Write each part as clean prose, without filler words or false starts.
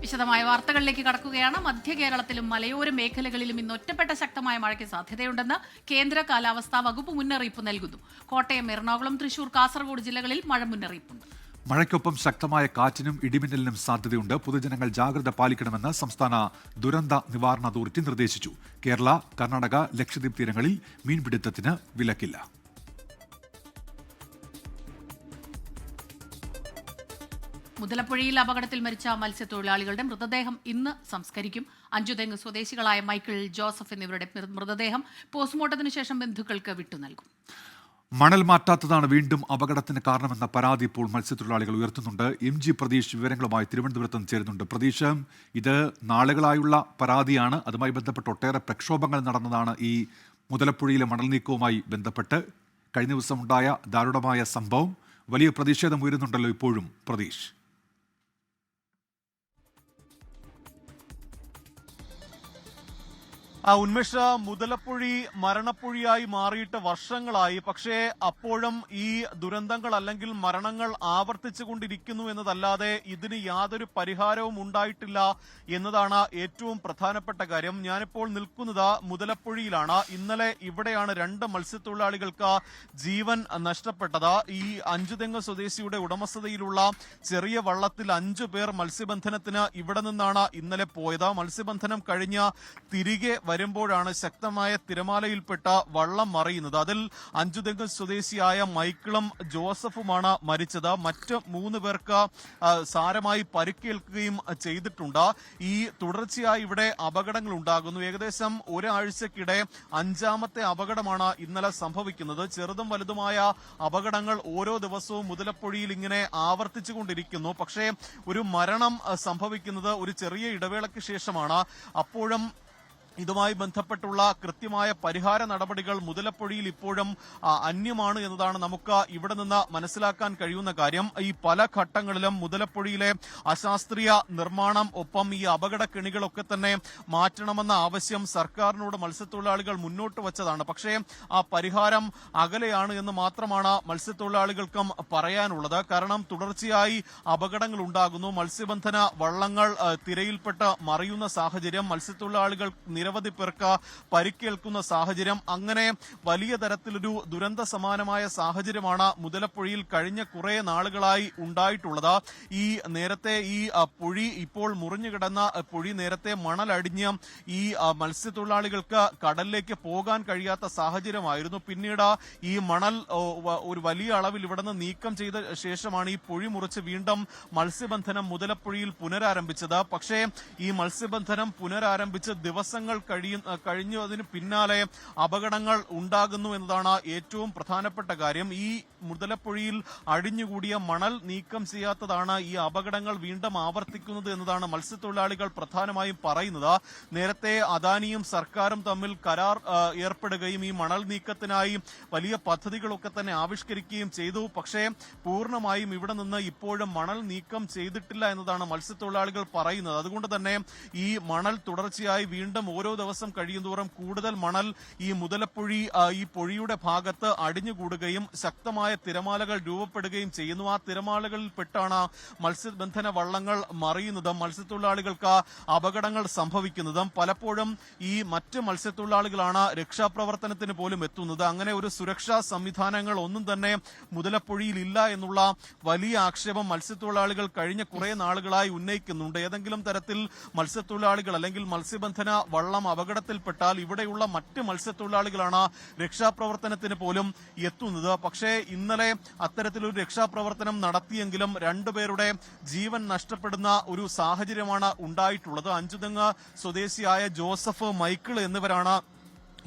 വിശദമായ വാർത്തകളിലേക്ക് കടക്കുകയാണ്. മധ്യ കേരളത്തിലും മലയോര മേഖലകളിലും ഇന്ന് ഒറ്റപ്പെട്ട ശക്തമായ മഴയ്ക്ക് സാധ്യതയുണ്ടെന്ന് കേന്ദ്ര കാലാവസ്ഥാ വകുപ്പ് മുന്നറിയിപ്പ് നൽകുന്നു. കോട്ടയം, എറണാകുളം, തൃശൂർ, കാസർഗോഡ് ജില്ലകളിൽ മഴ മുന്നറിയിപ്പുണ്ട്. മഴയ്ക്കൊപ്പം ശക്തമായ കാറ്റിനും ഇടിമിന്നലിനും സാധ്യതയുണ്ട്. പൊതുജനങ്ങൾ ജാഗ്രത പാലിക്കണമെന്ന് സംസ്ഥാന ദുരന്ത നിവാരണ അതോറിറ്റി നിർദ്ദേശിച്ചു. കേരള, കർണാടക, ലക്ഷദ്വീപ് തീരങ്ങളിൽ മീൻപിടുത്തത്തിന് വിലക്കില്ല. മുതലപ്പുഴയിൽ അപകടത്തിൽ മരിച്ച മത്സ്യത്തൊഴിലാളികളുടെ മൃതദേഹം ഇന്ന് സംസ്കരിക്കും. അഞ്ചുതെങ്ങ് സ്വദേശികളായ മൈക്കിൾ, ജോസഫ് എന്നിവരുടെ മൃതദേഹം പോസ്റ്റ്മോർട്ടത്തിന് ശേഷം ബന്ധുക്കൾക്ക് വിട്ടുനൽകും. മണൽ മാറ്റാത്തതാണ് വീണ്ടും അപകടത്തിന് കാരണമെന്ന പരാതി ഇപ്പോൾ മത്സ്യത്തൊഴിലാളികൾ ഉയർത്തുന്നുണ്ട്. MG പ്രതീഷ് വിവരങ്ങളുമായി തിരുവനന്തപുരത്ത് നിന്ന് ചേരുന്നുണ്ട്. പ്രതീഷ്, ഇത് നാളുകളായുള്ള പരാതിയാണ്. അതുമായി ബന്ധപ്പെട്ട് ഒട്ടേറെ പ്രക്ഷോഭങ്ങൾ നടന്നതാണ് ഈ മുതലപ്പുഴയിലെ മണൽ നീക്കവുമായി ബന്ധപ്പെട്ട്. കഴിഞ്ഞ ദിവസം ഉണ്ടായ ദാരുണമായ സംഭവം വലിയ പ്രതിഷേധം ഉയരുന്നുണ്ടല്ലോ ഇപ്പോഴും പ്രതീഷ്. ഉന്മേഷ, മുതലപ്പുഴി മരണപ്പുഴിയായി മാറിയിട്ട് വർഷങ്ങളായി. പക്ഷേ അപ്പോഴും ഈ ദുരന്തങ്ങൾ അല്ലെങ്കിൽ മരണങ്ങൾ ആവർത്തിച്ചുകൊണ്ടിരിക്കുന്നു എന്നതല്ലാതെ ഇതിന് യാതൊരു പരിഹാരവും ഉണ്ടായിട്ടില്ല എന്നതാണ് ഏറ്റവും പ്രധാനപ്പെട്ട കാര്യം. ഞാനിപ്പോൾ നിൽക്കുന്നത് മുതലപ്പുഴിയിലാണ്. ഇന്നലെ ഇവിടെയാണ് 2 മത്സ്യത്തൊഴിലാളികൾക്ക് ജീവൻ നഷ്ടപ്പെട്ടത്. ഈ അഞ്ചുതെങ്ങ് സ്വദേശിയുടെ ഉടമസ്ഥതയിലുള്ള ചെറിയ വള്ളത്തിൽ 5 പേർ മത്സ്യബന്ധനത്തിന് ഇവിടെ നിന്നാണ് ഇന്നലെ പോയത്. മത്സ്യബന്ധനം കഴിഞ്ഞ് തിരികെ വരുമ്പോഴാണ് ശക്തമായ തിരമാലയിൽപ്പെട്ട വള്ളം മറിയുന്നത്. അതിൽ അഞ്ചുതെങ്ങ് സ്വദേശിയായ മൈക്കിളും ജോസഫുമാണ് മരിച്ചത്. മറ്റ് 3 പേർക്ക് സാരമായി പരിക്കേൽക്കുകയും ചെയ്തിട്ടുണ്ട്. ഈ തുടർച്ചയായി ഇവിടെ അപകടങ്ങൾ ഉണ്ടാകുന്നു. ഏകദേശം ഒരാഴ്ചക്കിടെ 5ാമത്തെ അപകടമാണ് ഇന്നലെ സംഭവിക്കുന്നത്. ചെറുതും വലുതുമായ അപകടങ്ങൾ ഓരോ ദിവസവും മുതലപ്പുഴയിൽ ഇങ്ങനെ ആവർത്തിച്ചുകൊണ്ടിരിക്കുന്നു. പക്ഷേ ഒരു മരണം സംഭവിക്കുന്നത് ഒരു ചെറിയ ഇടവേളയ്ക്ക് ശേഷമാണ്. അപ്പോഴും ഇതുമായി ബന്ധപ്പെട്ടുള്ള കൃത്യമായ പരിഹാര നടപടികൾ മുതലപ്പുഴയിൽ ഇപ്പോഴും അന്യമാണ് എന്നതാണ് നമുക്ക് ഇവിടെ നിന്ന് മനസ്സിലാക്കാൻ കഴിയുന്ന കാര്യം. ഈ പല ഘട്ടങ്ങളിലും മുതലപ്പുഴയിലെ അശാസ്ത്രീയ നിർമ്മാണം, ഒപ്പം ഈ അപകട കെണികളൊക്കെ തന്നെ മാറ്റണമെന്ന ആവശ്യം സർക്കാരിനോട് മത്സ്യത്തൊഴിലാളികൾ മുന്നോട്ട് വച്ചതാണ്. പക്ഷേ ആ പരിഹാരം അകലെയാണ് എന്ന് മാത്രമാണ് മത്സ്യത്തൊഴിലാളികൾക്കും പറയാനുള്ളത്. കാരണം തുടർച്ചയായി അപകടങ്ങൾ ഉണ്ടാകുന്നു. മത്സ്യബന്ധന വള്ളങ്ങൾ തിരയിൽപ്പെട്ട് മറിയുന്ന സാഹചര്യം, മത്സ്യത്തൊഴിലാളികൾ നിരവധി പേർക്ക് പരിക്കേൽക്കുന്ന സാഹചര്യം, അങ്ങനെ വലിയ തരത്തിലൊരു ദുരന്ത സമാനമായ സാഹചര്യമാണ് മുതലപ്പുഴയിൽ കഴിഞ്ഞ കുറെ നാളുകളായി ഉണ്ടായിട്ടുള്ളത്. ഈ നേരത്തെ ഈ പുഴി ഇപ്പോൾ മുറിഞ്ഞു കിടന്ന പുഴി നേരത്തെ മണലടിഞ്ഞ് ഈ മത്സ്യത്തൊഴിലാളികൾക്ക് കടലിലേക്ക് പോകാൻ കഴിയാത്ത സാഹചര്യമായിരുന്നു. പിന്നീട് ഈ മണൽ ഒരു വലിയ അളവിൽ ഇവിടെ നിന്ന് നീക്കം ചെയ്ത ശേഷമാണ് ഈ പുഴി മുറിച്ച് വീണ്ടും മത്സ്യബന്ധനം മുതലപ്പുഴയിൽ പുനരാരംഭിച്ചത്. പക്ഷേ ഈ മത്സ്യബന്ധനം പുനരാരംഭിച്ച് ദിവസങ്ങൾ കഴിഞ്ഞതിന് പിന്നാലെ അപകടങ്ങൾ ഉണ്ടാകുന്നു എന്നതാണ് ഏറ്റവും പ്രധാനപ്പെട്ട കാര്യം. ഈ മുതലപ്പുഴയിൽ അടിഞ്ഞുകൂടിയ മണൽ നീക്കം ചെയ്യാത്തതാണ് ഈ അപകടങ്ങൾ വീണ്ടും ആവർത്തിക്കുന്നത് എന്നതാണ് മത്സ്യത്തൊഴിലാളികൾ പ്രധാനമായും പറയുന്നത്. നേരത്തെ അദാനിയും സർക്കാരും തമ്മിൽ കരാർ ഏർപ്പെടുകയും ഈ മണൽ നീക്കത്തിനായി വലിയ പദ്ധതികളൊക്കെ തന്നെ ആവിഷ്കരിക്കുകയും ചെയ്തു. പക്ഷേ പൂർണ്ണമായും ഇവിടെ നിന്ന് ഇപ്പോഴും മണൽ നീക്കം ചെയ്തിട്ടില്ല എന്നതാണ് മത്സ്യത്തൊഴിലാളികൾ പറയുന്നത്. അതുകൊണ്ട് തന്നെ ഈ മണൽ തുടർച്ചയായി വീണ്ടും ഓരോ ദിവസം കഴിയുന്തോറും കൂടുതൽ മണൽ ഈ മുതലപ്പുഴി ഈ പുഴയുടെ ഭാഗത്ത് അടിഞ്ഞുകൂടുകയും ശക്തമായ തിരമാലകൾ രൂപപ്പെടുകയും ചെയ്യുന്നു. ആ തിരമാലകളിൽ പെട്ടാണ് മത്സ്യബന്ധന വള്ളങ്ങൾ മറിയുന്നതും മത്സ്യത്തൊഴിലാളികൾക്ക് അപകടങ്ങൾ സംഭവിക്കുന്നതും. പലപ്പോഴും ഈ മറ്റ് മത്സ്യത്തൊഴിലാളികളാണ് രക്ഷാപ്രവർത്തനത്തിന് പോലും എത്തുന്നത്. അങ്ങനെ ഒരു സുരക്ഷാ സംവിധാനങ്ങൾ ഒന്നും തന്നെ മുതലപ്പുഴയിൽ ഇല്ല എന്നുള്ള വലിയ ആക്ഷേപം മത്സ്യത്തൊഴിലാളികൾ കഴിഞ്ഞ കുറെ നാളുകളായി ഉന്നയിക്കുന്നുണ്ട്. ഏതെങ്കിലും തരത്തിൽ മത്സ്യത്തൊഴിലാളികൾ അല്ലെങ്കിൽ മത്സ്യബന്ധന വള്ളം അപകടത്തിൽപ്പെട്ടാൽ ഇവിടെയുള്ള മറ്റ് മത്സ്യത്തൊഴിലാളികളാണ് രക്ഷാപ്രവർത്തനത്തിന് പോലും എത്തുന്നത്. പക്ഷേ ഇന്നലെ അത്തരത്തിലൊരു രക്ഷാപ്രവർത്തനം നടത്തിയെങ്കിലും 2 പേരുടെ ജീവൻ നഷ്ടപ്പെടുന്ന ഒരു സാഹചര്യമാണ് ഉണ്ടായിട്ടുള്ളത്. അഞ്ചുതെങ്ങ് സ്വദേശിയായ ജോസഫ്, മൈക്കിൾ എന്നിവരാണ്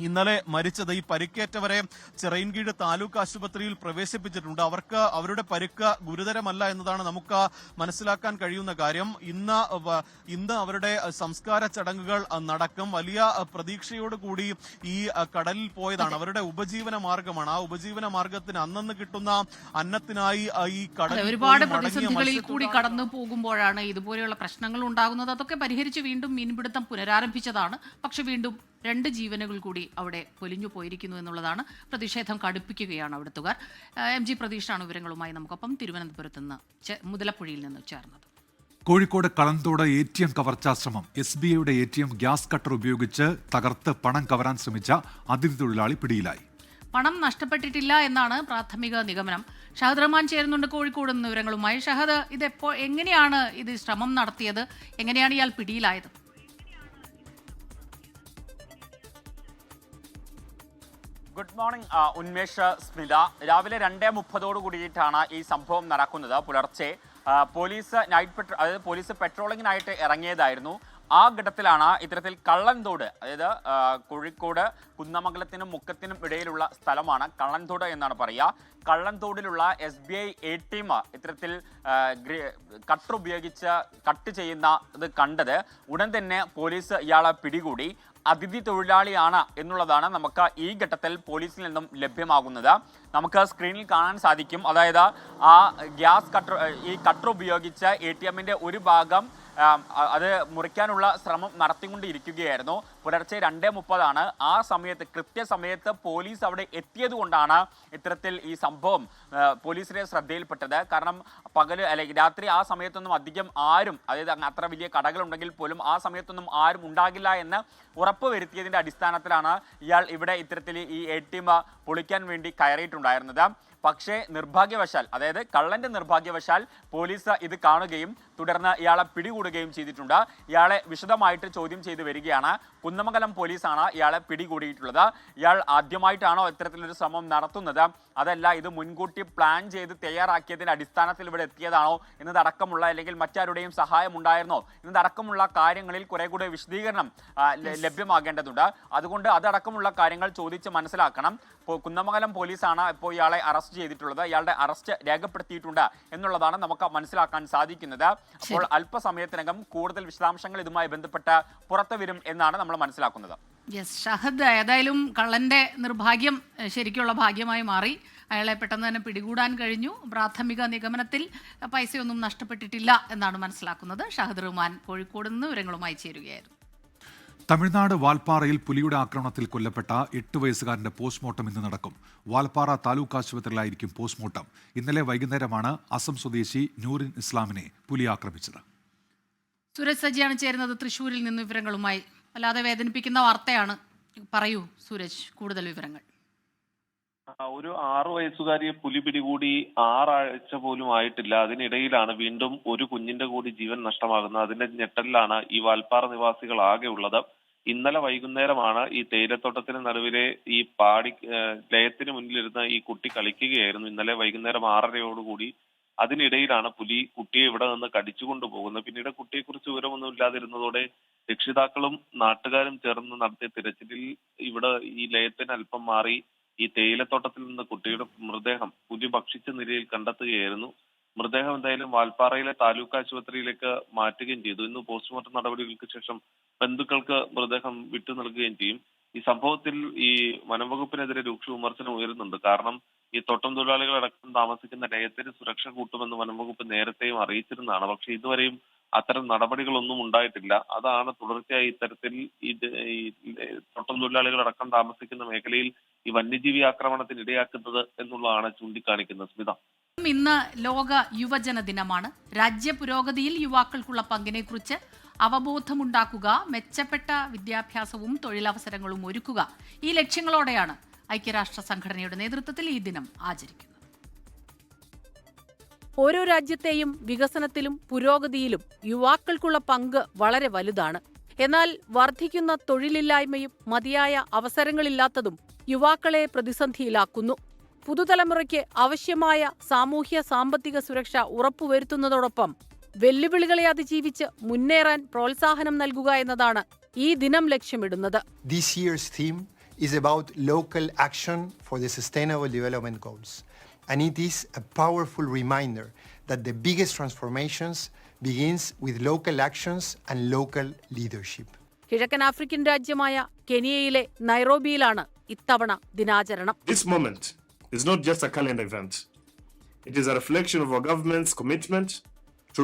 ഇന്നലെ മരിച്ചത്. ഈ പരിക്കേറ്റവരെ ചിറയിൻകീഴ് താലൂക്ക് ആശുപത്രിയിൽ പ്രവേശിപ്പിച്ചിട്ടുണ്ട്. അവർക്ക് അവരുടെ പരിക്ക് ഗുരുതരമല്ല എന്നതാണ് നമുക്ക് മനസ്സിലാക്കാൻ കഴിയുന്ന കാര്യം. ഇന്ന് അവരുടെ സംസ്കാര ചടങ്ങുകൾ നടക്കും. വലിയ പ്രതീക്ഷയോടുകൂടി ഈ കടലിൽ പോയതാണ്. അവരുടെ ഉപജീവന മാർഗമാണ്. ആ ഉപജീവന മാർഗത്തിന് അന്നന്ന് കിട്ടുന്ന അന്നത്തിനായി ഈ കടലിൽ ഒരുപാട് പ്രതിസന്ധികളിൽ കൂടി കടന്നു പോകുമ്പോഴാണ് ഇതുപോലെയുള്ള പ്രശ്നങ്ങൾ ഉണ്ടാകുന്നത്. അതൊക്കെ പരിഹരിച്ച് വീണ്ടും മീൻപിടുത്തം പുനരാരംഭിച്ചതാണ്. പക്ഷെ വീണ്ടും 2 ജീവനുകൾ കൂടി അവിടെ പൊലിഞ്ഞു പോയിരിക്കുന്നു എന്നുള്ളതാണ്. പ്രതിഷേധം കടുപ്പിക്കുകയാണ് അവിടുത്തുകാർ. MG പ്രതീഷാണ് വിവരങ്ങളുമായി നമുക്കൊപ്പം തിരുവനന്തപുരത്ത് നിന്ന് മുതലപ്പുഴയിൽ നിന്ന് ചേർന്നത്. കോഴിക്കോട് കളന്തോട് ATM കവർച്ചാ ശ്രമം. SBIയുടെ ATM ഗ്യാസ് കട്ടർ ഉപയോഗിച്ച് തകർത്ത് പണം കവരാൻ ശ്രമിച്ച അതിഥി തൊഴിലാളി പിടിയിലായി. പണം നഷ്ടപ്പെട്ടിട്ടില്ല എന്നാണ് പ്രാഥമിക നിഗമനം. ഷഹദ് റഹ്മാൻ ചേരുന്നുണ്ട് കോഴിക്കോട് നിന്ന് വിവരങ്ങളുമായി. ഷഹദ്, എങ്ങനെയാണ് ഇത് ശ്രമം നടത്തിയത്? എങ്ങനെയാണ് ഇയാൾ പിടിയിലായത്? Good morning Unmesh, Smitha. രാവിലെ 2:30 കൂടിയിട്ടാണ് ഈ സംഭവം നടക്കുന്നത്. പുലർച്ചെ പോലീസ് പെട്രോളിങ്ങിനായിട്ട് ഇറങ്ങിയതായിരുന്നു. ആ ഘട്ടത്തിലാണ് ഇത്തരത്തിൽ കള്ളൻതോട്, അതായത് കോഴിക്കോട് കുന്നമംഗലത്തിനും മുക്കത്തിനും ഇടയിലുള്ള സ്ഥലമാണ് കള്ളൻതോട് എന്നാണ് പറയുക. കള്ളൻതോടിലുള്ള SBI ATM ഇത്തരത്തിൽ കട്ടർ ഉപയോഗിച്ച് കട്ട് ചെയ്യുന്ന ഇത് കണ്ടത്. ഉടൻ തന്നെ പോലീസ് ഇയാളെ പിടികൂടി. അതിഥി തൊഴിലാളിയാണ് എന്നുള്ളതാണ് നമുക്ക് ഈ ഘട്ടത്തിൽ പോലീസിൽ നിന്നും ലഭ്യമാകുന്നത്. നമുക്ക് സ്ക്രീനിൽ കാണാൻ സാധിക്കും. അതായത് ആ ഈ കട്ടർ ഉപയോഗിച്ച് ATMന്റെ ഒരു ഭാഗം അത് മുറിക്കാനുള്ള ശ്രമം നടത്തിക്കൊണ്ടിരിക്കുകയായിരുന്നു. പുലർച്ചെ 2:30 ആ സമയത്ത്, കൃത്യസമയത്ത് പോലീസ് അവിടെ എത്തിയത് കൊണ്ടാണ് ഇത്തരത്തിൽ ഈ സംഭവം പോലീസിന്റെ ശ്രദ്ധയിൽപ്പെട്ടത്. കാരണം അല്ലെങ്കിൽ രാത്രി ആ സമയത്തൊന്നും അധികം ആരും, അതായത് അത്ര വലിയ കടകളുണ്ടെങ്കിൽ പോലും ആ സമയത്തൊന്നും ആരും ഉണ്ടാകില്ല എന്ന് ഉറപ്പ് വരുത്തിയതിന്റെ അടിസ്ഥാനത്തിലാണ് ഇയാൾ ഇവിടെ ഇത്തരത്തിൽ ഈ ATM പൊളിക്കാൻ വേണ്ടി കയറിയിട്ടുണ്ടായിരുന്നത്. പക്ഷേ നിർഭാഗ്യവശാൽ, അതായത് കള്ളന്റെ നിർഭാഗ്യവശാൽ പോലീസ് ഇത് കാണുകയും തുടർന്ന് ഇയാളെ പിടികൂടുകയും ചെയ്തിട്ടുണ്ട്. ഇയാളെ വിശദമായിട്ട് ചോദ്യം ചെയ്ത് വരികയാണ്. കുന്നമംഗലം പോലീസാണ് ഇയാളെ പിടികൂടിയിട്ടുള്ളത്. ഇയാൾ ആദ്യമായിട്ടാണോ ഇത്തരത്തിലൊരു ശ്രമം നടത്തുന്നത്, അതല്ല ഇത് മുൻകൂട്ടി പ്ലാൻ ചെയ്ത് തയ്യാറാക്കിയതിന്റെ അടിസ്ഥാനത്തിൽ ഇവിടെ എത്തിയതാണോ എന്നതടക്കമുള്ള, അല്ലെങ്കിൽ മറ്റാരുടെയും സഹായം ഉണ്ടായിരുന്നോ എന്നതടക്കമുള്ള കാര്യങ്ങളിൽ കുറെ കൂടെ വിശദീകരണം ലഭ്യമാകേണ്ടതുണ്ട്. അതുകൊണ്ട് അതടക്കമുള്ള കാര്യങ്ങൾ ചോദിച്ച് മനസ്സിലാക്കണം. കുന്നമംഗലം പോലീസാണ് ഇപ്പോൾ ഇയാളെ അറസ്റ്റ് ചെയ്തിട്ടുള്ളത്. ഇയാളുടെ അറസ്റ്റ് രേഖപ്പെടുത്തിയിട്ടുണ്ട് എന്നുള്ളതാണ് നമുക്ക് മനസ്സിലാക്കാൻ സാധിക്കുന്നത്. അപ്പോൾ അല്പസമയത്തിനകം കൂടുതൽ വിശദാംശങ്ങൾ ഇതുമായി ബന്ധപ്പെട്ട് പുറത്തു വരും എന്നാണ് നമ്മൾ മനസ്സിലാക്കുന്നത്. ഷഹദ്, ഏതായാലും കള്ളന്റെ നിർഭാഗ്യം ശരിക്കുള്ള ഭാഗ്യമായി മാറി. അയാളെ പെട്ടെന്ന് തന്നെ പിടികൂടാൻ കഴിഞ്ഞു. പ്രാഥമിക നിഗമനത്തിൽ പൈസയൊന്നും നഷ്ടപ്പെട്ടിട്ടില്ല എന്നാണ് മനസ്സിലാക്കുന്നത്. ഷഹദ് റഹ്മാൻ കോഴിക്കോട് നിന്ന് വിവരങ്ങളുമായി ചേരുകയായിരുന്നു. തമിഴ്നാട് വാൽപ്പാറയിൽ പുലിയുടെ ആക്രമണത്തിൽ കൊല്ലപ്പെട്ട 8 വയസ്സുകാരന്റെ പോസ്റ്റ്മോർട്ടം ഇന്ന് നടക്കും. വാൽപ്പാറ താലൂക്ക് ആശുപത്രിയിലായിരിക്കും പോസ്റ്റ്മോർട്ടം. ഇന്നലെ വൈകുന്നേരമാണ് അസം സ്വദേശി നൂറിൻ ഇസ്ലാമിനെ പുലി ആക്രമിച്ചത്. സുരജ് സജിയാണ് ചേരുന്നത് തൃശ്ശൂരിൽ നിന്ന് വിവരങ്ങളുമായി. വല്ലാതെ വേദനിപ്പിക്കുന്ന വാർത്തയാണ്. പറയൂ സുരജ്, കൂടുതൽ വിവരങ്ങൾ. ഒരു 6 വയസ്സുകാരിയെ പുലി പിടികൂടി 6 ആഴ്ച പോലും ആയിട്ടില്ല. അതിനിടയിലാണ് വീണ്ടും ഒരു കുഞ്ഞിന്റെ കൂടി ജീവൻ നഷ്ടമാകുന്നത്. അതിന്റെ ഞെട്ടലിലാണ് ഈ വാൽപ്പാറ നിവാസികൾ ആകെ ഉള്ളത്. ഇന്നലെ വൈകുന്നേരമാണ് ഈ തേയിലത്തോട്ടത്തിന് നടുവിലെ ഈ ലയത്തിന് മുന്നിലിരുന്ന് ഈ കുട്ടി കളിക്കുകയായിരുന്നു. ഇന്നലെ വൈകുന്നേരം 6:30 അതിനിടയിലാണ് പുലി കുട്ടിയെ ഇവിടെ നിന്ന് കടിച്ചുകൊണ്ടു പോകുന്നത്. പിന്നീട് കുട്ടിയെക്കുറിച്ച് വിവരമൊന്നും ഇല്ലാതിരുന്നതോടെ രക്ഷിതാക്കളും നാട്ടുകാരും ചേർന്ന് നടത്തിയ തിരച്ചിലിൽ ഇവിടെ ഈ ലയത്തിന് അല്പം മാറി ഈ തേയിലത്തോട്ടത്തിൽ നിന്ന് കുട്ടിയുടെ മൃതദേഹം പുലി ഭക്ഷിച്ച നിലയിൽ കണ്ടെത്തുകയായിരുന്നു. മൃതദേഹം എന്തായാലും വാൽപ്പാറയിലെ താലൂക്ക് ആശുപത്രിയിലേക്ക് മാറ്റുകയും ചെയ്തു. ഇന്ന് പോസ്റ്റ്മോർട്ടം നടപടികൾക്ക് ശേഷം ബന്ധുക്കൾക്ക് മൃതദേഹം വിട്ടു നൽകുകയും ചെയ്യും. ഈ സംഭവത്തിൽ ഈ വനംവകുപ്പിനെതിരെ രൂക്ഷ വിമർശനം ഉയരുന്നുണ്ട്. കാരണം ഈ തോട്ടം തൊഴിലാളികളടക്കം താമസിക്കുന്ന ലയത്തിന് സുരക്ഷ കൂട്ടുമെന്ന് വനംവകുപ്പ് നേരത്തെയും അറിയിച്ചിരുന്നതാണ്. പക്ഷെ ഇതുവരെയും അത്തരം നടപടികളൊന്നും ഉണ്ടായിട്ടില്ല. അതാണ് തുടർച്ചയായി ഇത്തരത്തിൽ ഈ തോട്ടം തൊഴിലാളികളടക്കം താമസിക്കുന്ന മേഖലയിൽ ഈ വന്യജീവി ആക്രമണത്തിന് ഇടയാക്കുന്നത് എന്നുള്ളതാണ് ചൂണ്ടിക്കാണിക്കുന്നത്. സ്മിത, ഇന്ന് ലോക യുവജന ദിനമാണ്. രാജ്യ പുരോഗതിയിൽ യുവാക്കൾക്കുള്ള പങ്കിനെക്കുറിച്ച് അവബോധമുണ്ടാക്കുക, മെച്ചപ്പെട്ട വിദ്യാഭ്യാസവും തൊഴിലവസരങ്ങളും ഒരുക്കുക, ഈ ലക്ഷ്യങ്ങളോടെയാണ് ഐക്യരാഷ്ട്ര സംഘടനയുടെ നേതൃത്വത്തിൽ ഈ ദിനം ആചരിക്കുന്നത്. ഓരോ രാജ്യത്തെയും വികസനത്തിലും പുരോഗതിയിലും യുവാക്കൾക്കുള്ള പങ്ക് വളരെ വലുതാണ്. എന്നാൽ വർദ്ധിക്കുന്ന തൊഴിലില്ലായ്മയും മതിയായ അവസരങ്ങളില്ലാത്തതും യുവാക്കളെ പ്രതിസന്ധിയിലാക്കുന്നു. പുതുതലമുറയ്ക്ക് ആവശ്യമായ സാമൂഹ്യ സാമ്പത്തിക സുരക്ഷ ഉറപ്പുവരുത്തുന്നതോടൊപ്പം വെല്ലുവിളികളെ അതിജീവിച്ച് മുന്നേറാൻ പ്രോത്സാഹനം നൽകുക എന്നതാണ് ഈ ദിനം ലക്ഷ്യമിടുന്നത്. This year's theme is about local action for the Sustainable Development Goals. And it is a powerful reminder that the biggest transformations begins with local actions and local leadership. കിഴക്കൻ ആഫ്രിക്കൻ രാജ്യമായ കെനിയയിലെ നൈറോബിയിലാണ് ഇത്തവണ ദിനാചരണം. This moment is not just a calendar event. It is a reflection of our government's commitment to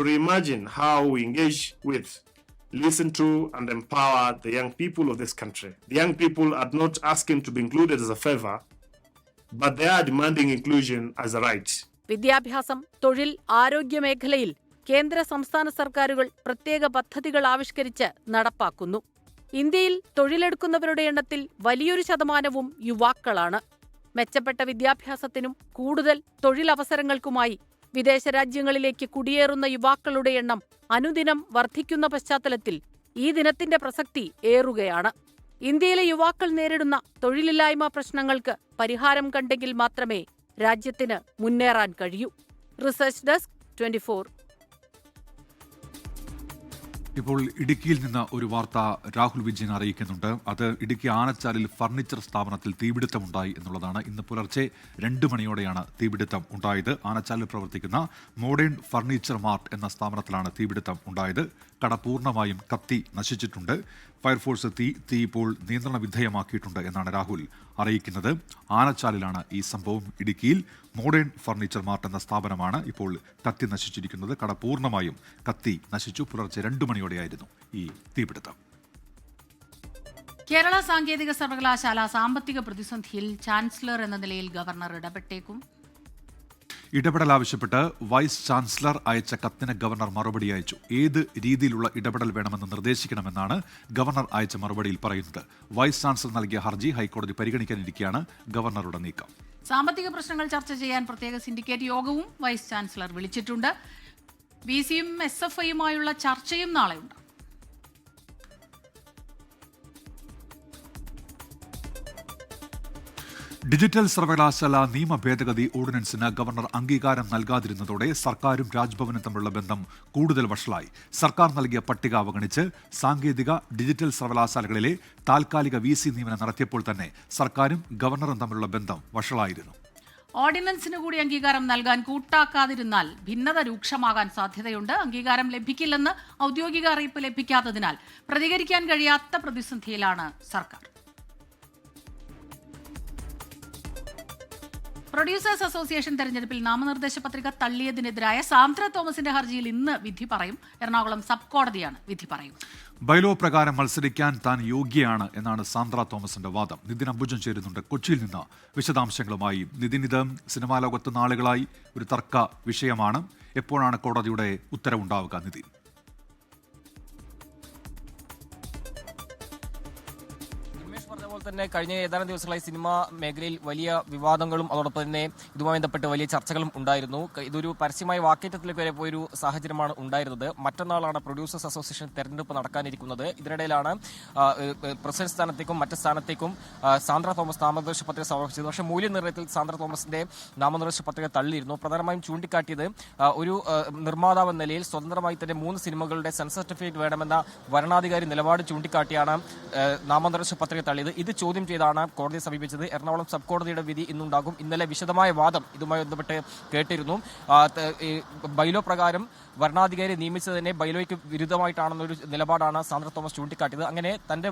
reimagine how we engage with, listen to and empower the young people of this country. The young people are not asking to be included as a favor, but they are demanding inclusion as a right. വിദ്യാഭ്യാസം, തൊഴിൽ, ആരോഗ്യ മേഖലയിൽ കേന്ദ്ര സംസ്ഥാന സർക്കാരുകൾ പ്രത്യേക പദ്ധതികൾ ആവിഷ്കരിച്ച് നടപ്പാക്കുന്നു. ഇന്ത്യയിൽ തൊഴിലെടുക്കുന്നവരുടെ എണ്ണത്തിൽ വലിയൊരു ശതമാനവും യുവാക്കളാണ്. മെച്ചപ്പെട്ട വിദ്യാഭ്യാസത്തിനും കൂടുതൽ തൊഴിലവസരങ്ങൾക്കുമായി വിദേശ രാജ്യങ്ങളിലേക്ക് കുടിയേറുന്ന യുവാക്കളുടെ എണ്ണം അനുദിനം വർദ്ധിക്കുന്ന പശ്ചാത്തലത്തിൽ ഈ ദിനത്തിന്റെ പ്രസക്തി ഏറുകയാണ്. ഇന്ത്യയിലെ യുവാക്കൾ നേരിടുന്ന തൊഴിലില്ലായ്മ പ്രശ്നങ്ങൾക്ക് പരിഹാരം കണ്ടെങ്കിൽ മാത്രമേ രാജ്യത്തിന് മുന്നേറാൻ കഴിയൂ. Research desk 24. ഇപ്പോൾ ഇടുക്കിയിൽ നിന്ന് ഒരു വാർത്ത രാഹുൽ വിജയൻ അറിയിക്കുന്നുണ്ട്. അത് ഇടുക്കി ആനച്ചാലിൽ ഫർണിച്ചർ സ്ഥാപനത്തിൽ തീപിടുത്തമുണ്ടായി എന്നുള്ളതാണ്. ഇന്ന് പുലർച്ചെ 2 മണിയോടെയാണ് തീപിടുത്തം ഉണ്ടായത്. ആനച്ചാലിൽ പ്രവർത്തിക്കുന്ന മോഡേൺ ഫർണിച്ചർ മാർട്ട് എന്ന സ്ഥാപനത്തിലാണ് തീപിടുത്തം ഉണ്ടായത്. കട പൂർണ്ണമായും കത്തി നശിച്ചിട്ടുണ്ട്. ഫയർഫോഴ്സ് തീ ഇപ്പോൾ നിയന്ത്രണ വിധേയമാക്കിയിട്ടുണ്ട് എന്നാണ് രാഹുൽ അറിയിക്കുന്നത്. ആനച്ചാലിലാണ് ഈ സംഭവം. ഇടുക്കിയിൽ മോഡേൺ ഫർണിച്ചർ മാർട്ട് എന്ന സ്ഥാപനമാണ് ഇപ്പോൾ കത്തി നശിച്ചിരിക്കുന്നത്. കട പൂർണ്ണമായും കത്തി നശിച്ചു. പുലർച്ചെ 2 മണിയോടെയായിരുന്നു ഈ തീപിടുത്തം. കേരള സാങ്കേതിക സർവകലാശാല സാമ്പത്തിക പ്രതിസന്ധിയിൽ ചാൻസലർ എന്ന നിലയിൽ ഗവർണർ ഇടപെട്ടേക്കും. ഇടപെടൽ ആവശ്യപ്പെട്ട് വൈസ് ചാൻസലർ അയച്ച കത്തിന് ഗവർണർ മറുപടി അയച്ചു. ഏത് രീതിയിലുള്ള ഇടപെടൽ വേണമെന്ന് നിർദ്ദേശിക്കണമെന്നാണ് ഗവർണർ അയച്ച മറുപടിയിൽ പറയുന്നത്. വൈസ് ചാൻസലർ നൽകിയ ഹർജി ഹൈക്കോടതി പരിഗണിക്കാനിരിക്കെയാണ് ഗവർണറുടെ നീക്കം. സാമ്പത്തിക പ്രശ്നങ്ങൾ ചർച്ച ചെയ്യാൻ പ്രത്യേക സിൻഡിക്കേറ്റ് യോഗവും വൈസ് ചാൻസലർ വിളിച്ചിട്ടുണ്ട്. VC-യും SFIയുമായുള്ള ചർച്ചയും നാളെയുണ്ട്. ഡിജിറ്റൽ സർവകലാശാല നിയമ ഭേദഗതി ഓർഡിനൻസിന് ഗവർണർ അംഗീകാരം നൽകാതിരുന്നതോടെ സർക്കാരും രാജ്ഭവനും തമ്മിലുള്ള ബന്ധം കൂടുതൽ വഷളായി. സർക്കാർ നൽകിയ പട്ടിക അവഗണിച്ച് സാങ്കേതിക ഡിജിറ്റൽ സർവകലാശാലകളിലെ താൽക്കാലിക VC നിയമനം നടത്തിയപ്പോൾ തന്നെ സർക്കാരും ഗവർണറും തമ്മിലുള്ള ബന്ധം വഷളായിരുന്നു. ഓർഡിനൻസിന് കൂടി അംഗീകാരം നൽകാൻ കൂട്ടാക്കാതിരുന്നാൽ ഭിന്നത രൂക്ഷമാകാൻ സാധ്യതയുണ്ട്. അംഗീകാരം ലഭിക്കില്ലെന്ന് ഔദ്യോഗിക അറിയിപ്പ് ലഭിക്കാത്തതിനാൽ പ്രതികരിക്കാൻ കഴിയാത്ത പ്രതിസന്ധിയിലാണ് സർക്കാർ. പ്രൊഡ്യൂസേഴ്സ് അസോസിയേഷൻ തെരഞ്ഞെടുപ്പിൽ നാമനിർദ്ദേശ പത്രിക തള്ളിയതിനെതിരായ സാന്ദ്ര തോമസിന്റെ ഹർജിയിൽ ഇന്ന് വിധി പറയും. എറണാകുളം സബ് കോടതിയാണ് വിധി പറയുന്നത്. ബൈലോ പ്രകാരം മത്സരിക്കാൻ താൻ യോഗ്യയാണ് എന്നാണ് സാന്ദ്ര തോമസിന്റെ വാദം. നിതിൻ അംബുജൻ ചേരുന്നുണ്ട് കൊച്ചിയിൽ നിന്ന് വിശദാംശങ്ങളുമായി. നിതിൻ, ഇത് സിനിമാ ലോകത്ത് നാളുകളായി ഒരു തർക്ക വിഷയമാണ്. എപ്പോഴാണ് കോടതിയുടെ ഉത്തരവുണ്ടാവുക നിതിൻ? തന്നെ കഴിഞ്ഞ ഏതാനും ദിവസങ്ങളായി സിനിമാ മേഖലയിൽ വലിയ വിവാദങ്ങളും അതോടൊപ്പം തന്നെ ഇതുമായി ബന്ധപ്പെട്ട് വലിയ ചർച്ചകളും ഉണ്ടായിരുന്നു. ഇതൊരു പരസ്യമായ വാക്കേറ്റത്തിലേക്ക് വരെ പോയൊരു സാഹചര്യമാണ് ഉണ്ടായിരുന്നത്. മറ്റന്നാളാണ് പ്രൊഡ്യൂസേഴ്സ് അസോസിയേഷൻ തെരഞ്ഞെടുപ്പ് നടക്കാനിരിക്കുന്നത്. ഇതിനിടയിലാണ് പ്രസിഡന്റ് സ്ഥാനത്തേക്കും മറ്റ് സ്ഥാനത്തേക്കും സാന്ദ്ര തോമസ് നാമനിർദ്ദേശ പത്രിക സമർപ്പിച്ചത്. പക്ഷേ മൂല്യനിർണ്ണയത്തിൽ സാന്ദ്ര തോമസിന്റെ നാമനിർദ്ദേശ പത്രിക തള്ളിയിരുന്നു. പ്രധാനമായും ചൂണ്ടിക്കാട്ടിയത് ഒരു നിർമ്മാതാവ് എന്ന നിലയിൽ സ്വതന്ത്രമായി തന്നെ 3 സിനിമകളുടെ സെൻസർ സർട്ടിഫിക്കറ്റ് വേണമെന്ന വരണാധികാരി നിലപാട് ചൂണ്ടിക്കാട്ടിയാണ് നാമനിർദ്ദേശ പത്രിക തള്ളിയത്. ഇത് ചോദ്യം ചെയ്താണ് കോടതിയെ സമീപിച്ചത്. എറണാകുളം സബ് കോടതിയുടെ വിധി ഇന്നുണ്ടാകും. ഇന്നലെ വിശദമായ വാദം ഇതുമായി ബന്ധപ്പെട്ട് കേട്ടിരുന്നു. ബൈലോ പ്രകാരം വരണാധികാരി നിയമിച്ചതിനെ ബൈലോയ്ക്ക് വിരുദ്ധമായിട്ടാണെന്നൊരു നിലപാടാണ് സാന്ദ്ര തോമസ് ചൂണ്ടിക്കാട്ടിയത്. അങ്ങനെ തന്റെ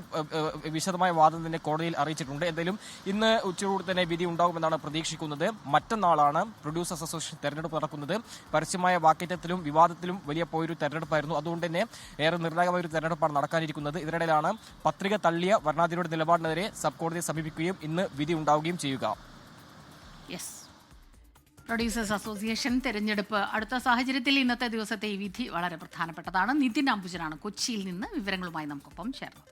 വിശദമായ വാദം തന്നെ കോടതിയിൽ അറിയിച്ചിട്ടുണ്ട്. എന്തായാലും ഇന്ന് ഉച്ചയോടെ തന്നെ വിധി ഉണ്ടാകുമെന്നാണ് പ്രതീക്ഷിക്കുന്നത്. മറ്റന്നാളാണ് പ്രൊഡ്യൂസേഴ്സ് അസോസിയേഷൻ തെരഞ്ഞെടുപ്പ് നടക്കുന്നത്. പരസ്യമായ വാക്കേറ്റത്തിലും വിവാദത്തിലും വലിയ പോയൊരു തെരഞ്ഞെടുപ്പായിരുന്നു. അതുകൊണ്ട് തന്നെ ഏറെ നിർണായകമായ ഒരു തെരഞ്ഞെടുപ്പാണ് നടക്കാനിരിക്കുന്നത്. ഇതിനിടയിലാണ് പത്രിക തള്ളിയ വരണാധികാരിയുടെ നിലപാടിനെതിരെ സബ് കോടതിയെ സമീപിക്കുകയും ഇന്ന് വിധി ഉണ്ടാവുകയും ചെയ്യുക. പ്രൊഡ്യൂസേഴ്സ് അസോസിയേഷൻ തെരഞ്ഞെടുപ്പ് അടുത്ത സാഹചര്യത്തിൽ ഇന്നത്തെ ദിവസത്തെ ഈ വിധി വളരെ പ്രധാനപ്പെട്ടതാണ്. നിതിൻ അംബുജനാണ് കൊച്ചിയിൽ നിന്ന് വിവരങ്ങളുമായി നമുക്കൊപ്പം ചേർന്നത്.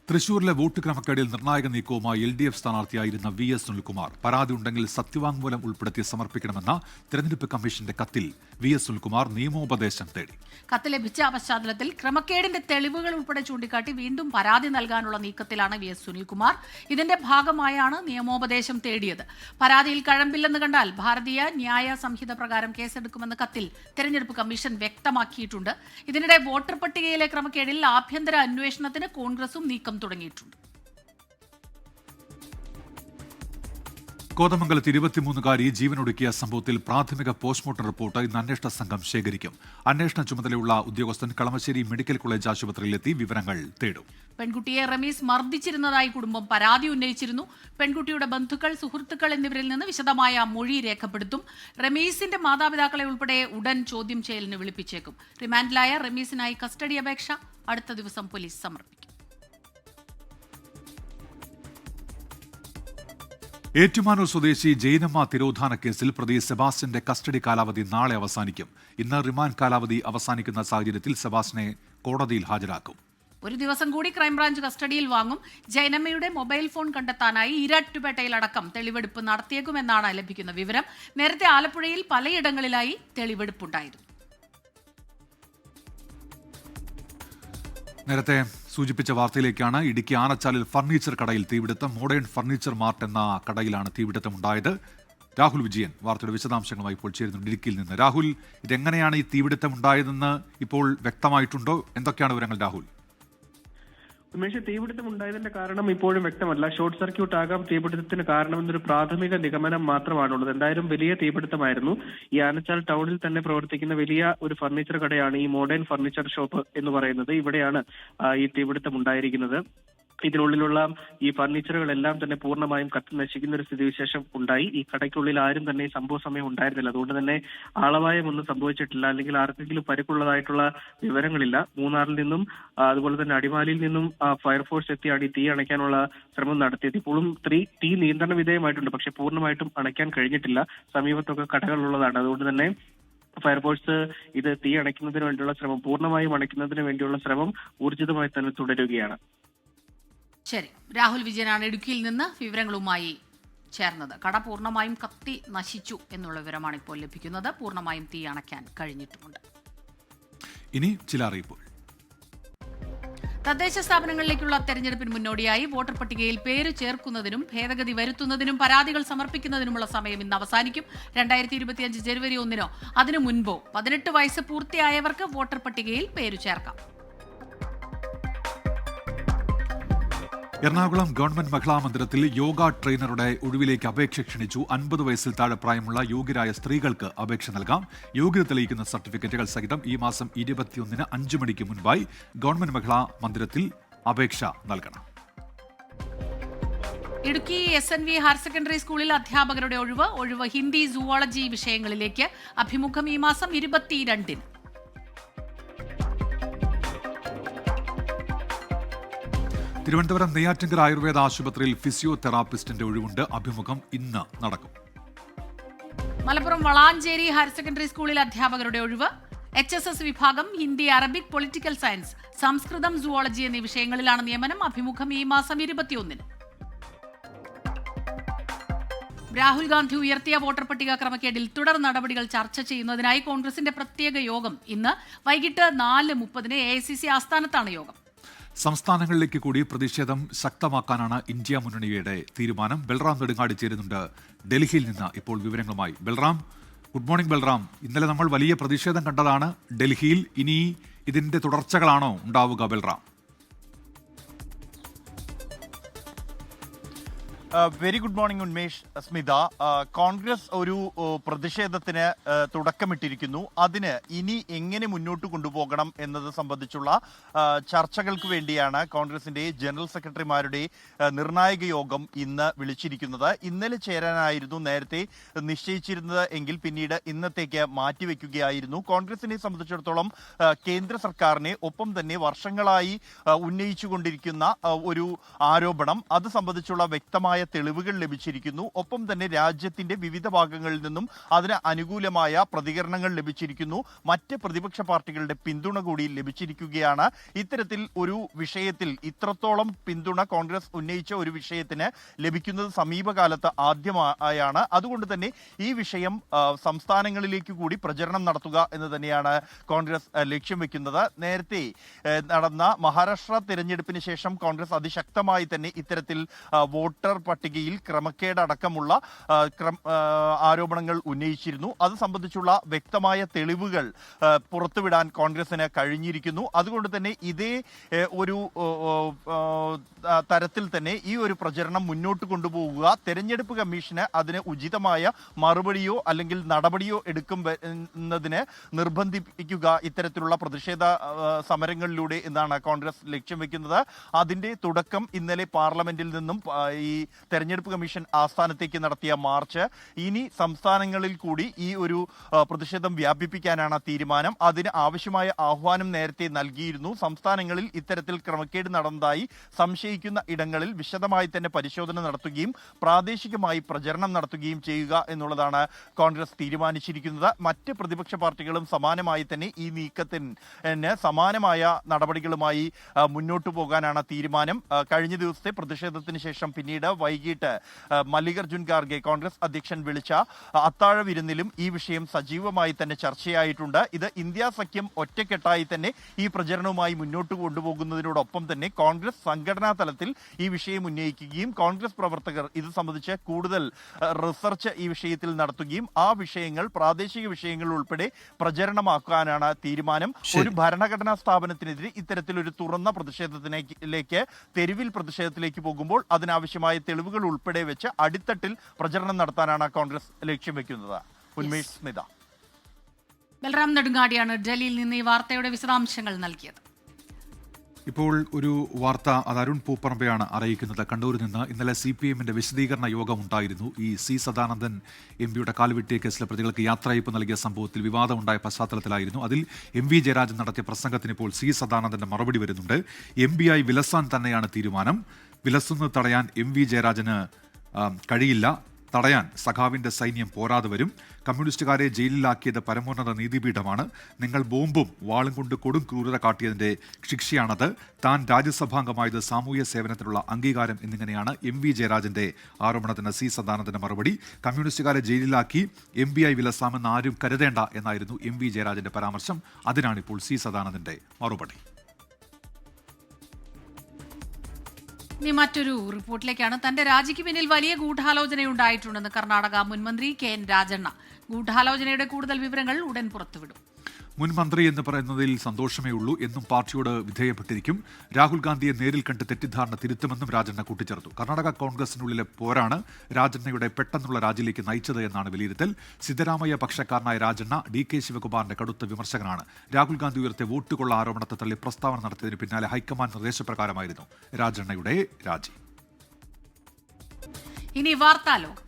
തൃശൂരിലെ വോട്ട് ക്രമക്കേടിൽ നിർണായക നീക്കവുമായി LDF സ്ഥാനാർത്ഥിയായിരുന്ന VS സുനിൽകുമാർ പരാതി ഉണ്ടെങ്കിൽ സത്യവാങ്മൂലം ഉൾപ്പെടുത്തി സമർപ്പിക്കണമെന്ന തെരഞ്ഞെടുപ്പ് കമ്മീഷന്റെ കത്തിൽ VS സുനിൽകുമാർ നിയമോപദേശം തേടി. കത്ത് ലഭിച്ച പശ്ചാത്തലത്തിൽ ക്രമക്കേടിന്റെ തെളിവുകൾ ഉൾപ്പെടെ ചൂണ്ടിക്കാട്ടി വീണ്ടും പരാതി നൽകാനുള്ള നീക്കത്തിലാണ് VS സുനിൽകുമാർ. ഇതിന്റെ ഭാഗമായാണ് നിയമോപദേശം തേടിയത്. പരാതിയിൽ കഴമ്പില്ലെന്ന് കണ്ടാൽ ഭാരതീയ ന്യായ സംഹിത പ്രകാരം കേസെടുക്കുമെന്ന് കത്തിൽ തെരഞ്ഞെടുപ്പ് കമ്മീഷൻ വ്യക്തമാക്കിയിട്ടുണ്ട്. ഇതിനിടെ വോട്ടർ പട്ടികയിലെ ക്രമക്കേടിൽ ആഭ്യന്തര അന്വേഷണത്തിന് കോൺഗ്രസും നീക്കം തുടങ്ങിയിട്ടുണ്ട്. കോതമംഗലത്ത് 23-കാരി ജീവനൊടുക്കിയ സംഭവത്തിൽ പ്രാഥമിക പോസ്റ്റ്മോർട്ടം റിപ്പോർട്ട് ഇന്ന് അന്വേഷണ സംഘം ശേഖരിക്കും. അന്വേഷണ ചുമതലയുള്ള ഉദ്യോഗസ്ഥൻ കളമശ്ശേരി മെഡിക്കൽ കോളേജ് ആശുപത്രിയിലെത്തി വിവരങ്ങൾ തേടും. പെൺകുട്ടിയെ റമീസ് മർദ്ദിച്ചിരുന്നതായി കുടുംബം പരാതി ഉന്നയിച്ചിരുന്നു. പെൺകുട്ടിയുടെ ബന്ധുക്കൾ, സുഹൃത്തുക്കൾ എന്നിവരിൽ നിന്ന് വിശദമായ മൊഴി രേഖപ്പെടുത്തും. റമീസിന്റെ മാതാപിതാക്കളെ ഉൾപ്പെടെ ഉടൻ ചോദ്യം ചെയ്യലിന് വിളിപ്പിച്ചേക്കും. റിമാൻഡിലായ റമീസിനായി കസ്റ്റഡി അപേക്ഷ അടുത്ത ദിവസം പോലീസ് സമർപ്പിക്കും. ഏറ്റുമാനൂർ സ്വദേശി ജൈനമ്മ തിരോധാന കേസിൽ പ്രതി സെബാസ്റ്റ്യന്റെ കസ്റ്റഡി കാലാവധി നാളെ അവസാനിക്കും. ഇന്ന് റിമാൻഡ് കാലാവധി അവസാനിക്കുന്ന സാഹചര്യത്തിൽ സെബാസ്റ്റ്യനെ കോടതിയിൽ ഹാജരാക്കും. ഒരു ദിവസം കൂടി ക്രൈംബ്രാഞ്ച് കസ്റ്റഡിയിൽ വാങ്ങും. ജൈനമ്മയുടെ മൊബൈൽ ഫോൺ കണ്ടെത്താനായി ഈരാറ്റുപേട്ടയിലടക്കം തെളിവെടുപ്പ് നടത്തിയേക്കുമെന്നാണ് ലഭിക്കുന്ന വിവരം. നേരത്തെ ആലപ്പുഴയിൽ പലയിടങ്ങളിലായി തെളിവെടുപ്പുണ്ടായിരുന്നു. നേരത്തെ സൂചിപ്പിച്ച വാർത്തയിലേക്കാണ്. ഇടുക്കി ആനച്ചാലിൽ ഫർണിച്ചർ കടയിൽ തീപിടുത്തം. മോഡേൺ ഫർണിച്ചർ മാർട്ട് എന്ന കടയിലാണ് തീപിടുത്തമുണ്ടായത്. രാഹുൽ വിജയൻ വാർത്തയുടെ വിശദാംശങ്ങളുമായി ഇപ്പോൾ ചേരുന്നുണ്ട് ഇടുക്കിയിൽ നിന്ന്. രാഹുൽ, ഇതെങ്ങനെയാണ് ഈ തീപിടുത്തം ഉണ്ടായതെന്ന് ഇപ്പോൾ വ്യക്തമായിട്ടുണ്ടോ? എന്തൊക്കെയാണ് വിവരങ്ങൾ രാഹുൽ? ഉമേഷ്, തീപിടുത്തം ഉണ്ടായതിന്റെ കാരണം ഇപ്പോഴും വ്യക്തമല്ല. ഷോർട്ട് സർക്യൂട്ട് ആകാം തീപിടുത്തത്തിന് കാരണമെന്നൊരു പ്രാഥമിക നിഗമനം മാത്രമാണുള്ളത്. എന്തായാലും വലിയ തീപിടുത്തമായിരുന്നു. ഈ ആനച്ചാൽ ടൗണിൽ തന്നെ പ്രവർത്തിക്കുന്ന വലിയ ഒരു ഫർണിച്ചർ കടയാണ് ഈ മോഡേൺ ഫർണിച്ചർ ഷോപ്പ് എന്ന് പറയുന്നത്. ഇവിടെയാണ് ഈ തീപിടുത്തം ഉണ്ടായിരിക്കുന്നത്. ഇതിനുള്ളിലുള്ള ഈ ഫർണിച്ചറുകളെല്ലാം തന്നെ പൂർണ്ണമായും കത്തി നശിക്കുന്ന ഒരു സ്ഥിതിവിശേഷം ഉണ്ടായി. ഈ കടയ്ക്കുള്ളിൽ ആരും തന്നെ ഈ സംഭവ സമയം ഉണ്ടായിരുന്നില്ല. അതുകൊണ്ട് തന്നെ ആളപായമൊന്നും സംഭവിച്ചിട്ടില്ല, അല്ലെങ്കിൽ ആർക്കെങ്കിലും പരിക്കുള്ളതായിട്ടുള്ള വിവരങ്ങളില്ല. മൂന്നാറിൽ നിന്നും അതുപോലെ തന്നെ അടിമാലിയിൽ നിന്നും ഫയർഫോഴ്സ് എത്തിയാണ് ഈ തീ അണയ്ക്കാനുള്ള ശ്രമം നടത്തിയത്. ഇപ്പോഴും തീ നിയന്ത്രണ വിധേയമായിട്ടുണ്ട്, പക്ഷെ പൂർണ്ണമായിട്ടും അണയ്ക്കാൻ കഴിഞ്ഞിട്ടില്ല. സമീപത്തൊക്കെ കടകളുള്ളതാണ്. അതുകൊണ്ട് തന്നെ ഫയർഫോഴ്സ് ഇത് തീ അണയ്ക്കുന്നതിന് വേണ്ടിയുള്ള ശ്രമം, പൂർണ്ണമായും അണയ്ക്കുന്നതിന് വേണ്ടിയുള്ള ശ്രമം ഊർജിതമായി തന്നെ തുടരുകയാണ്. ശരി, രാഹുൽ വിജയനാണ് ഇടുക്കിയിൽ നിന്ന് വിവരങ്ങളുമായി ചേർന്നത്. കട പൂർണ്ണമായും കത്തി നശിച്ചു എന്നുള്ള വിവരമാണ് ഇപ്പോൾ ലഭിക്കുന്നത്. പൂർണ്ണമായും തീ അണയ്ക്കാൻ കഴിഞ്ഞിട്ടുമുണ്ട്. ഇനി ചില അറിയിപ്പുകൾ. തദ്ദേശ സ്ഥാപനങ്ങളിലേക്കുള്ള തെരഞ്ഞെടുപ്പിന് മുന്നോടിയായി വോട്ടർ പട്ടികയിൽ പേര് ചേർക്കുന്നതിനും ഭേദഗതി വരുത്തുന്നതിനും പരാതികൾ സമർപ്പിക്കുന്നതിനുമുള്ള സമയം ഇന്ന് അവസാനിക്കും. 2025 ജനുവരി 1 അതിനു മുൻപോ 18 വയസ്സ് പൂർത്തിയായവർക്ക് വോട്ടർ പട്ടികയിൽ പേര് ചേർക്കാം. എറണാകുളം ഗവൺമെന്റ് മഹിളാ മന്ദിരത്തിൽ യോഗ ട്രെയിനറുടെ ഒഴിവിലേക്ക് അപേക്ഷ ക്ഷണിച്ചു. 50 വയസ്സിൽ താഴെ പ്രായമുള്ള യോഗ്യരായ സ്ത്രീകൾക്ക് അപേക്ഷ നൽകാം. യോഗ്യത തെളിയിക്കുന്ന സർട്ടിഫിക്കറ്റുകൾ സഹിതം ഈ മാസം 21 5 മണിക്ക് മുൻപായി ഗവൺമെന്റ് മഹിളാ മന്ദിരത്തിൽ അപേക്ഷ നൽകണം. ഇടുക്കി SNV ഹയർ സെക്കൻഡറി സ്കൂളിൽ അധ്യാപകരുടെ ഒഴിവ് ഹിന്ദി, സുവോളജി വിഷയങ്ങളിലേക്ക്. അഭിമുഖം ഈ മാസം 22-ന്. തിരുവനന്തപുരം നെയ്യാറ്റിൻകര ആയുർവേദ ആശുപത്രിയിൽ ഫിസിയോതെറാപ്പിസ്റ്റിന്റെ ഒഴിവുണ്ട്. അഭിമുഖം ഇന്ന് നടക്കും. മലപ്പുറം വളാഞ്ചേരി ഹയർ സെക്കൻഡറി സ്കൂളിൽ അധ്യാപകരുടെ ഒഴിവ്. HSS വിഭാഗം ഹിന്ദി, അറബിക്, പൊളിറ്റിക്കൽ സയൻസ്, സംസ്കൃതം, സുവോളജി എന്നീ വിഷയങ്ങളിലാണ് നിയമനം. അഭിമുഖം ഈ മാസം 21-ന്. രാഹുൽ ഗാന്ധി ഉയർത്തിയ വോട്ടർ പട്ടിക ക്രമക്കേടിൽ തുടർ നടപടികൾ ചർച്ച ചെയ്യുന്നതിനായി കോൺഗ്രസിന്റെ പ്രത്യേക യോഗം ഇന്ന് വൈകിട്ട് 4:30 AICC ആസ്ഥാനത്താണ് യോഗം. സംസ്ഥാനങ്ങളിലേക്ക് കൂടി പ്രതിഷേധം ശക്തമാക്കാനാണ് ഇന്ത്യ മുന്നണിയുടെ തീരുമാനം. ബൽറാം നെടുങ്ങാടി ചേരുന്നുണ്ട് ഡൽഹിയിൽ നിന്ന് ഇപ്പോൾ വിവരങ്ങളുമായി. Balram, good morning Balram. ഇന്നലെ നമ്മൾ വലിയ പ്രതിഷേധം കണ്ടതാണ് ഡൽഹിയിൽ. ഇനി ഇതിന്റെ തുടർച്ചകളാണോ ഉണ്ടാവുക Balram? Very good morning Unmesh, Smitha. Congress ഒരു പ്രതിഷേധത്തിന് തുടക്കമിട്ടിരിക്കുന്നു. അതിന് ഇനി എങ്ങനെ മുന്നോട്ട് കൊണ്ടുപോകണം എന്നത് സംബന്ധിച്ചുള്ള ചർച്ചകൾക്ക് വേണ്ടിയാണ് കോൺഗ്രസിന്റെ ജനറൽ സെക്രട്ടറിമാരുടെ നിർണായക യോഗം ഇന്ന് വിളിച്ചിരിക്കുന്നത്. ഇന്നലെ ചേരാനായിരുന്നു നേരത്തെ നിശ്ചയിച്ചിരുന്നത് എങ്കിൽ പിന്നീട് ഇന്നത്തേക്ക് മാറ്റിവെക്കുകയായിരുന്നു. കോൺഗ്രസിനെ സംബന്ധിച്ചിടത്തോളം കേന്ദ്ര സർക്കാരിനെ, ഒപ്പം തന്നെ വർഷങ്ങളായി ഉന്നയിച്ചുകൊണ്ടിരിക്കുന്ന ഒരു ആരോപണം, അത് സംബന്ധിച്ചുള്ള വ്യക്തമായ തെളിവുകൾ ലഭിച്ചിരിക്കുന്നു. ഒപ്പം തന്നെ രാജ്യത്തിന്റെ വിവിധ ഭാഗങ്ങളിൽ നിന്നും അതിന് അനുകൂലമായ പ്രതികരണങ്ങൾ ലഭിച്ചിരിക്കുന്നു. മറ്റ് പ്രതിപക്ഷ പാർട്ടികളുടെ പിന്തുണ കൂടി ലഭിച്ചിരിക്കുകയാണ്. ഇത്തരത്തിൽ ഒരു വിഷയത്തിൽ ഇത്രത്തോളം പിന്തുണ കോൺഗ്രസ് ഉന്നയിച്ച ഒരു വിഷയത്തിന് ലഭിക്കുന്നത് സമീപകാലത്ത് ആദ്യമായാണ്. അതുകൊണ്ട് തന്നെ ഈ വിഷയം സംസ്ഥാനങ്ങളിലേക്ക് കൂടി പ്രചരണം നടത്തുക എന്ന് തന്നെയാണ് കോൺഗ്രസ് ലക്ഷ്യം വെക്കുന്നത്. നേരത്തെ നടന്ന മഹാരാഷ്ട്ര തെരഞ്ഞെടുപ്പിന് ശേഷം കോൺഗ്രസ് അതിശക്തമായി തന്നെ ഇത്തരത്തിൽ വോട്ടർ പട്ടികയിൽ ക്രമക്കേടടക്കമുള്ള ആരോപണങ്ങൾ ഉന്നയിച്ചിരുന്നു. അത് സംബന്ധിച്ചുള്ള വ്യക്തമായ തെളിവുകൾ പുറത്തുവിടാൻ കോൺഗ്രസിന് കഴിഞ്ഞിരിക്കുന്നു. അതുകൊണ്ട് തന്നെ ഇതേ ഒരു തരത്തിൽ തന്നെ ഈ ഒരു പ്രചരണം മുന്നോട്ട് കൊണ്ടുപോകുക, തെരഞ്ഞെടുപ്പ് കമ്മീഷന് അതിന് ഉചിതമായ മറുപടിയോ അല്ലെങ്കിൽ നടപടിയോ എടുക്കുന്നതിന് നിർബന്ധിപ്പിക്കുക ഇത്തരത്തിലുള്ള പ്രതിഷേധ സമരങ്ങളിലൂടെ എന്നാണ് കോൺഗ്രസ് ലക്ഷ്യം വെക്കുന്നത്. അതിന്റെ തുടക്കം ഇന്നലെ പാർലമെന്റിൽ നിന്നും ഈ തെരഞ്ഞെടുപ്പ് കമ്മീഷൻ ആസ്ഥാനത്തേക്ക് നടത്തിയ മാർച്ച്. ഇനി സംസ്ഥാനങ്ങളിൽ കൂടി ഈ ഒരു പ്രതിഷേധം വ്യാപിപ്പിക്കാനാണ് തീരുമാനം. അതിന് ആവശ്യമായ ആഹ്വാനം നേരത്തെ നൽകിയിരുന്നു. സംസ്ഥാനങ്ങളിൽ ഇത്തരത്തിൽ ക്രമക്കേട് നടന്നതായി സംശയിക്കുന്ന ഇടങ്ങളിൽ വിശദമായി തന്നെ പരിശോധന നടത്തുകയും പ്രാദേശികമായി പ്രചരണം നടത്തുകയും ചെയ്യുക എന്നുള്ളതാണ് കോൺഗ്രസ് തീരുമാനിച്ചിരിക്കുന്നത്. മറ്റ് പ്രതിപക്ഷ പാർട്ടികളും സമാനമായി തന്നെ ഈ നീക്കത്തിന് സമാനമായ നടപടികളുമായി മുന്നോട്ടു പോകാനാണ് തീരുമാനം. കഴിഞ്ഞ ദിവസത്തെ പ്രതിഷേധത്തിന് ശേഷം പിന്നീട് വൈകിട്ട് മല്ലികാർജുൻ ഖാർഗെ കോൺഗ്രസ് അധ്യക്ഷൻ വിളിച്ച അത്താഴ വിരുന്നിലും ഈ വിഷയം സജീവമായി തന്നെ ചർച്ചയായിട്ടുണ്ട്. ഇത് ഇന്ത്യ സഖ്യം ഒറ്റക്കെട്ടായി തന്നെ ഈ പ്രചരണവുമായി മുന്നോട്ട് കൊണ്ടുപോകുന്നതിനോടൊപ്പം തന്നെ കോൺഗ്രസ് സംഘടനാ തലത്തിൽ ഈ വിഷയം ഉന്നയിക്കുകയും കോൺഗ്രസ് പ്രവർത്തകർ ഇത് സംബന്ധിച്ച് കൂടുതൽ റിസർച്ച് ഈ വിഷയത്തിൽ നടത്തുകയും ആ വിഷയങ്ങൾ പ്രാദേശിക വിഷയങ്ങൾ ഉൾപ്പെടെ പ്രചരണമാക്കാനാണ് തീരുമാനം. ഒരു ഭരണഘടനാ സ്ഥാപനത്തിനെതിരെ ഇത്തരത്തിലൊരു തുറന്ന പ്രതിഷേധത്തിലേക്ക് തെരുവിൽ പ്രതിഷേധത്തിലേക്ക് പോകുമ്പോൾ അതിനാവശ്യമായ തെളിവുകൾ ഉൾപ്പെടെ വെച്ച് അടിത്തട്ടിൽ പ്രചരണം നടത്താനാണ് കോൺഗ്രസ് ലക്ഷ്യം വെക്കുന്നത്. ഉന്മേഷ്, സ്മിത. ബൽറാം നെടുങ്ങാടിയാണ് ഡൽഹിയിൽ നിന്ന് ഈ വാർത്തയുടെ വിശദാംശങ്ങൾ നൽകിയത്. ഇപ്പോൾ ഒരു വാർത്ത അത് അരുൺ പൂപ്പറമ്പയാണ് അറിയിക്കുന്നത്. കണ്ണൂരിൽ നിന്ന് ഇന്നലെ CPM-ന്റെ വിശദീകരണ യോഗം ഉണ്ടായിരുന്നു. ഈ സി സദാനന്ദൻ MP-യുടെ കാൽവെട്ടിയ കേസിലെ പ്രതികൾക്ക് യാത്രയയപ്പ് നൽകിയ സംഭവത്തിൽ വിവാദമുണ്ടായ പശ്ചാത്തലത്തിലായിരുന്നു. അതിൽ MV ജയരാജൻ നടത്തിയ പ്രസംഗത്തിന് ഇപ്പോൾ സി സദാനന്ദന്റെ മറുപടി വരുന്നുണ്ട്. MB-ആയി വിലസാൻ തന്നെയാണ് തീരുമാനം. വിലസുന്നത് തടയാൻ MV ജയരാജന് കഴിയില്ല. തടയാൻ സഖാവിന്റെ സൈന്യം പോരാതെ വരും. കമ്മ്യൂണിസ്റ്റുകാരെ ജയിലിലാക്കിയത് പരമോന്നത നീതിപീഠമാണ്. നിങ്ങൾ ബോംബും വാളും കൊണ്ട് കൊടും ക്രൂരത കാട്ടിയതിന്റെ ശിക്ഷയാണത്. താൻ രാജ്യസഭാംഗമായത് സാമൂഹ്യ സേവനത്തിനുള്ള അംഗീകാരം എന്നിങ്ങനെയാണ് MV ജയരാജന്റെ ആരോപണത്തിന് സി സദാനന്ദന്റെ മറുപടി. കമ്മ്യൂണിസ്റ്റുകാരെ ജയിലിലാക്കി MB-ആയി വിലസാമെന്ന് ആരും കരുതേണ്ട എന്നായിരുന്നു MV ജയരാജന്റെ പരാമർശം. അതിനാണിപ്പോൾ സി സദാനന്ദന്റെ മറുപടി. ഇനി മറ്റൊരു റിപ്പോർട്ടിലേക്കാണ്. തന്റെ രാജിക്ക് പിന്നിൽ വലിയ ഗൂഢാലോചനയുണ്ടായിട്ടുണ്ടെന്ന് കർണാടക മുൻമന്ത്രി KN രാജണ്ണ. ഗൂഢാലോചനയുടെ കൂടുതൽ വിവരങ്ങൾ ഉടൻ പുറത്തുവിടും. മുൻ മന്ത്രി എന്ന് പറയുന്നതിൽ സന്തോഷമേ ഉള്ളൂ. എന്നും പാർട്ടിയോട് വിധേയപ്പെട്ടിരിക്കും. രാഹുൽ ഗാന്ധിയെ നേരിൽ കണ്ട് തെറ്റിദ്ധാരണ തിരുത്തുമെന്നും രാജണ്ണ കൂട്ടിച്ചേർത്തു. കർണാടക കോൺഗ്രസിനുള്ളിലെ പോരാണ് രാജണ്ണയുടെ പെട്ടെന്നുള്ള രാജിയിലേക്ക് നയിച്ചത് എന്നാണ് വിലയിരുത്തൽ. സിദ്ധരാമയ്യ പക്ഷക്കാരനായ രാജണ്ണ DK ശിവകുമാറിന്റെ കടുത്ത വിമർശകനാണ്. രാഹുൽ ഗാന്ധി ഉയർത്തിയ വോട്ടുകൊള്ള ആരോപണത്തെ തള്ളി പ്രസ്താവന നടത്തിയതിന് പിന്നാലെ ഹൈക്കമാൻഡ് നിർദ്ദേശപ്രകാരമായിരുന്നു രാജണ്ണയുടെ രാജി. ഇനി വാർത്താലോകം.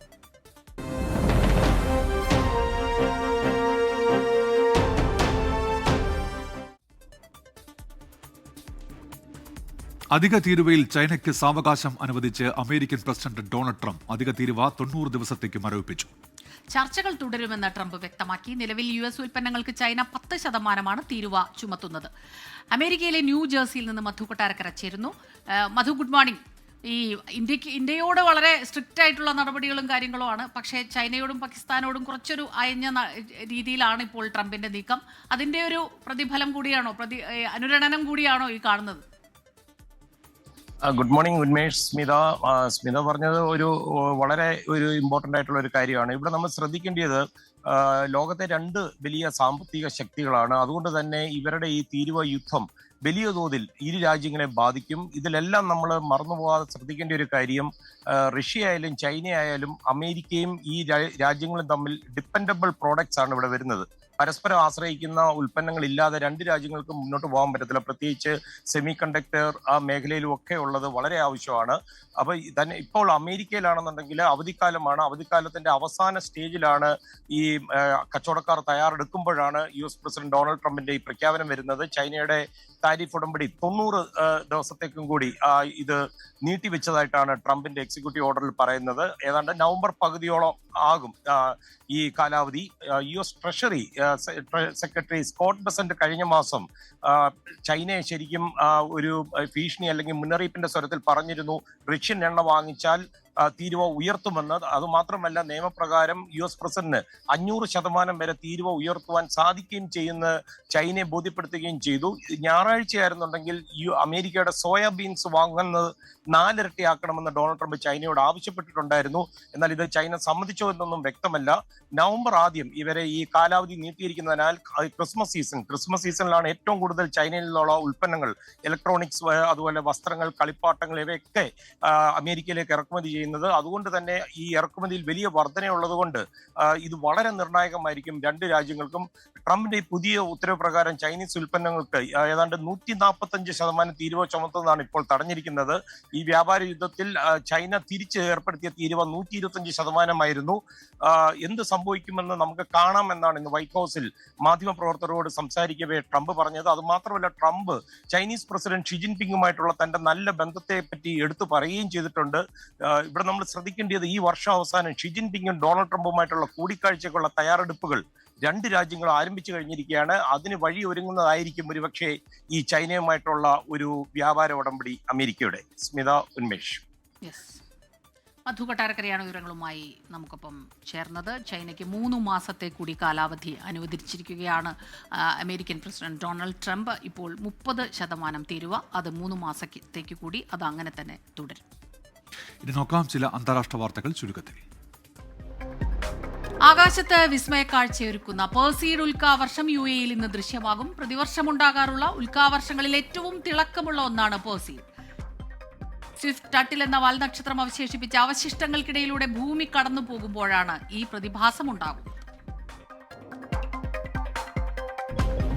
അധിക തീരുവയിൽ ചൈനയ്ക്ക് സാവകാശം അനുവദിച്ച് അമേരിക്കൻ പ്രസിഡന്റ് ഡൊണാൾഡ് ട്രംപ് അധിക തീരുവ 90 ദിവസത്തേക്ക് മരവിപ്പിച്ചു. ചർച്ചകൾ തുടരുമെന്ന് ട്രംപ് വ്യക്തമാക്കി. നിലവിൽ US ഉൽപ്പന്നങ്ങൾക്ക് ചൈന 10% തീരുവ ചുമത്തുന്നത്. അമേരിക്കയിലെ ന്യൂ ജേഴ്സിയിൽ നിന്ന് മധു കൊട്ടാരക്കര ചേരുന്നു. മധു, ഗുഡ് മോർണിംഗ്. ഈ ഇന്ത്യയോട് വളരെ സ്ട്രിക്റ്റ് ആയിട്ടുള്ള നടപടികളും കാര്യങ്ങളുമാണ്. പക്ഷേ ചൈനയോടും പാകിസ്ഥാനോടും കുറച്ചൊരു അയഞ്ഞ രീതിയിലാണ് ഇപ്പോൾ ട്രംപിന്റെ നീക്കം. അതിന്റെ ഒരു പ്രതിഫലം കൂടിയാണോ, അനുരണനം കൂടിയാണോ ഈ കാണുന്നത്? Good morning Unmesh. സ്മിത പറഞ്ഞത് വളരെ ഇമ്പോർട്ടൻ്റ് ആയിട്ടുള്ള ഒരു കാര്യമാണ്. ഇവിടെ നമ്മൾ ശ്രദ്ധിക്കേണ്ടത് ലോകത്തെ 2 വലിയ സാമ്പത്തിക ശക്തികളാണ്. അതുകൊണ്ട് തന്നെ ഇവരുടെ ഈ തീരുവ യുദ്ധം വലിയ തോതിൽ ഇരു രാജ്യങ്ങളെ ബാധിക്കും. ഇതിലെല്ലാം നമ്മൾ മറന്നുപോകാതെ ശ്രദ്ധിക്കേണ്ട ഒരു കാര്യം, റഷ്യ ആയാലും ചൈന ആയാലും അമേരിക്കയും ഈ രാജ്യങ്ങളും തമ്മിൽ ഡിപ്പെൻഡബിൾ പ്രോഡക്ട്സ് ആണ് ഇവിടെ വരുന്നത്. പരസ്പരം ആശ്രയിക്കുന്ന ഉൽപ്പന്നങ്ങൾ ഇല്ലാതെ 2 രാജ്യങ്ങൾക്കും മുന്നോട്ട് പോകാൻ പറ്റത്തില്ല. പ്രത്യേകിച്ച് സെമി കണ്ടക്ടർ ആ മേഖലയിലും ഒക്കെ ഉള്ളത് വളരെ ആവശ്യമാണ്. അപ്പൊ തന്നെ ഇപ്പോൾ അമേരിക്കയിലാണെന്നുണ്ടെങ്കിൽ അവധിക്കാലമാണ്. അവധിക്കാലത്തിന്റെ അവസാന സ്റ്റേജിലാണ് ഈ കച്ചവടക്കാർ തയ്യാറെടുക്കുമ്പോഴാണ് US പ്രസിഡന്റ് ഡൊണാൾഡ് ട്രംപിന്റെ ഈ പ്രഖ്യാപനം വരുന്നത്. ചൈനയുടെ താരിഫ് ഉടമ്പടി 90 ദിവസത്തേക്കും കൂടി ഇത് നീട്ടിവെച്ചതായിട്ടാണ് ട്രംപിന്റെ എക്സിക്യൂട്ടീവ് ഓർഡറിൽ പറയുന്നത്. ഏതാണ്ട് നവംബർ പകുതിയോളം ആകും ഈ കാലാവധി. US treasury secretary Scott Bessent കഴിഞ്ഞ മാസം ചൈനയെ ശരിക്കും ഒരു ഭീഷണി അല്ലെങ്കിൽ മുന്നറിയിപ്പിന്റെ സ്വരത്തിൽ പറഞ്ഞിരുന്നു, റഷ്യൻ എണ്ണ വാങ്ങിച്ചാൽ തീരുവ ഉയർത്തുമെന്ന്. അതുമാത്രമല്ല, നിയമപ്രകാരം US പ്രസിഡന്റിന് 500% വരെ തീരുവ ഉയർത്തുവാൻ സാധിക്കുകയും ചെയ്യുന്ന ചൈനയെ ബോധ്യപ്പെടുത്തുകയും ചെയ്തു. ഞായറാഴ്ചയായിരുന്നുണ്ടെങ്കിൽ അമേരിക്കയുടെ സോയാബീൻസ് വാങ്ങുന്നത് 4 ഇരട്ടിയാക്കണമെന്ന് ഡൊണാൾഡ് ട്രംപ് ചൈനയോട് ആവശ്യപ്പെട്ടിട്ടുണ്ടായിരുന്നു. എന്നാൽ ഇത് ചൈന സമ്മതിച്ചോ എന്നൊന്നും വ്യക്തമല്ല. നവംബർ ആദ്യം ഇവരെ ഈ കാലാവധി നീട്ടിയിരിക്കുന്നതിനാൽ ക്രിസ്മസ് സീസണിലാണ് ഏറ്റവും കൂടുതൽ ചൈനയിൽ നിന്നുള്ള ഉൽപ്പന്നങ്ങൾ, ഇലക്ട്രോണിക്സ്, അതുപോലെ വസ്ത്രങ്ങൾ, കളിപ്പാട്ടങ്ങൾ ഇവയൊക്കെ അമേരിക്കയിലേക്ക് ഇറക്കുമതി ചെയ്യുന്നത്. പറയുന്നത്. അതുകൊണ്ട് തന്നെ ഈ ഇറക്കുമതിയിൽ വലിയ വർധനയുള്ളതുകൊണ്ട് ഇത് വളരെ നിർണായകമായിരിക്കും രണ്ട് രാജ്യങ്ങൾക്കും. ട്രംപിന്റെ ഈ പുതിയ ഉത്തരവ് പ്രകാരം ചൈനീസ് ഉൽപ്പന്നങ്ങൾക്ക് ഏതാണ്ട് 145% തീരുവ ചുമത്തുന്നതാണ് ഇപ്പോൾ തടഞ്ഞിരിക്കുന്നത്. ഈ വ്യാപാര യുദ്ധത്തിൽ ചൈന തിരിച്ച് ഏർപ്പെടുത്തിയ തീരുവ 125%. എന്ത് സംഭവിക്കുമെന്ന് നമുക്ക് കാണാമെന്നാണ് ഇന്ന് വൈറ്റ് ഹൗസിൽ മാധ്യമപ്രവർത്തകരോട് സംസാരിക്കവേ ട്രംപ് പറഞ്ഞത്. അത് മാത്രമല്ല, ട്രംപ് ചൈനീസ് പ്രസിഡന്റ് ഷി ജിൻപിങ്ങുമായിട്ടുള്ള തന്റെ നല്ല ബന്ധത്തെ പറ്റി എടുത്തു പറയുകയും ചെയ്തിട്ടുണ്ട്. ഇവിടെ നമ്മൾ ശ്രദ്ധിക്കേണ്ടത് ഈ വർഷം അവസാനം ഷി ജിൻപിങ്ങും ഡൊണാൾഡ് ട്രംപുമായിട്ടുള്ള കൂടിക്കാഴ്ചയ്ക്കുള്ള തയ്യാറെടുപ്പുകൾ രണ്ട് രാജ്യങ്ങളും ആരംഭിച്ചു കഴിഞ്ഞിരിക്കുകയാണ്. അതിന് വഴി ഒരുങ്ങുന്നതായിരിക്കും ഒരുപക്ഷെ ഈ ചൈനയുമായിട്ടുള്ള ഒരു വ്യാപാര ഉടമ്പടി അമേരിക്കയുടെ. സ്മിത, ഉന്മേഷ്. മധു കൊട്ടാരക്കരയാണ് വിവരങ്ങളുമായി നമുക്കൊപ്പം ചേർന്നത്. ചൈനയ്ക്ക് 3 മാസത്തെ കൂടി കാലാവധി അനുവദിച്ചിരിക്കുകയാണ് അമേരിക്കൻ പ്രസിഡന്റ് ഡൊണാൾഡ് ട്രംപ്. ഇപ്പോൾ 30% തീരുവ, അത് 3 മാസത്തേക്ക് കൂടി അത് അങ്ങനെ തന്നെ തുടരും. ഇനി നോക്കാം ചില അന്താരാഷ്ട്ര വാർത്തകൾ ചുരുക്കത്തിൽ. ആകാശത്ത് വിസ്മയക്കാഴ്ചയൊരുക്കുന്ന പേഴ്സീഡ് ഉൽക്കാവർഷം UAE-യിൽ ഇന്ന് ദൃശ്യമാകും. പ്രതിവർഷമുണ്ടാകാറുള്ള ഉൽക്കാവർഷങ്ങളിൽ ഏറ്റവും തിളക്കമുള്ള ഒന്നാണ് പേഴ്സീഡ്. സ്വിഫ്റ്റ് ടട്ടിൽ എന്ന വാൽനക്ഷത്രം അവശേഷിപ്പിച്ച അവശിഷ്ടങ്ങൾക്കിടയിലൂടെ ഭൂമി കടന്നു പോകുമ്പോഴാണ് ഈ പ്രതിഭാസം ഉണ്ടാകുന്നത്.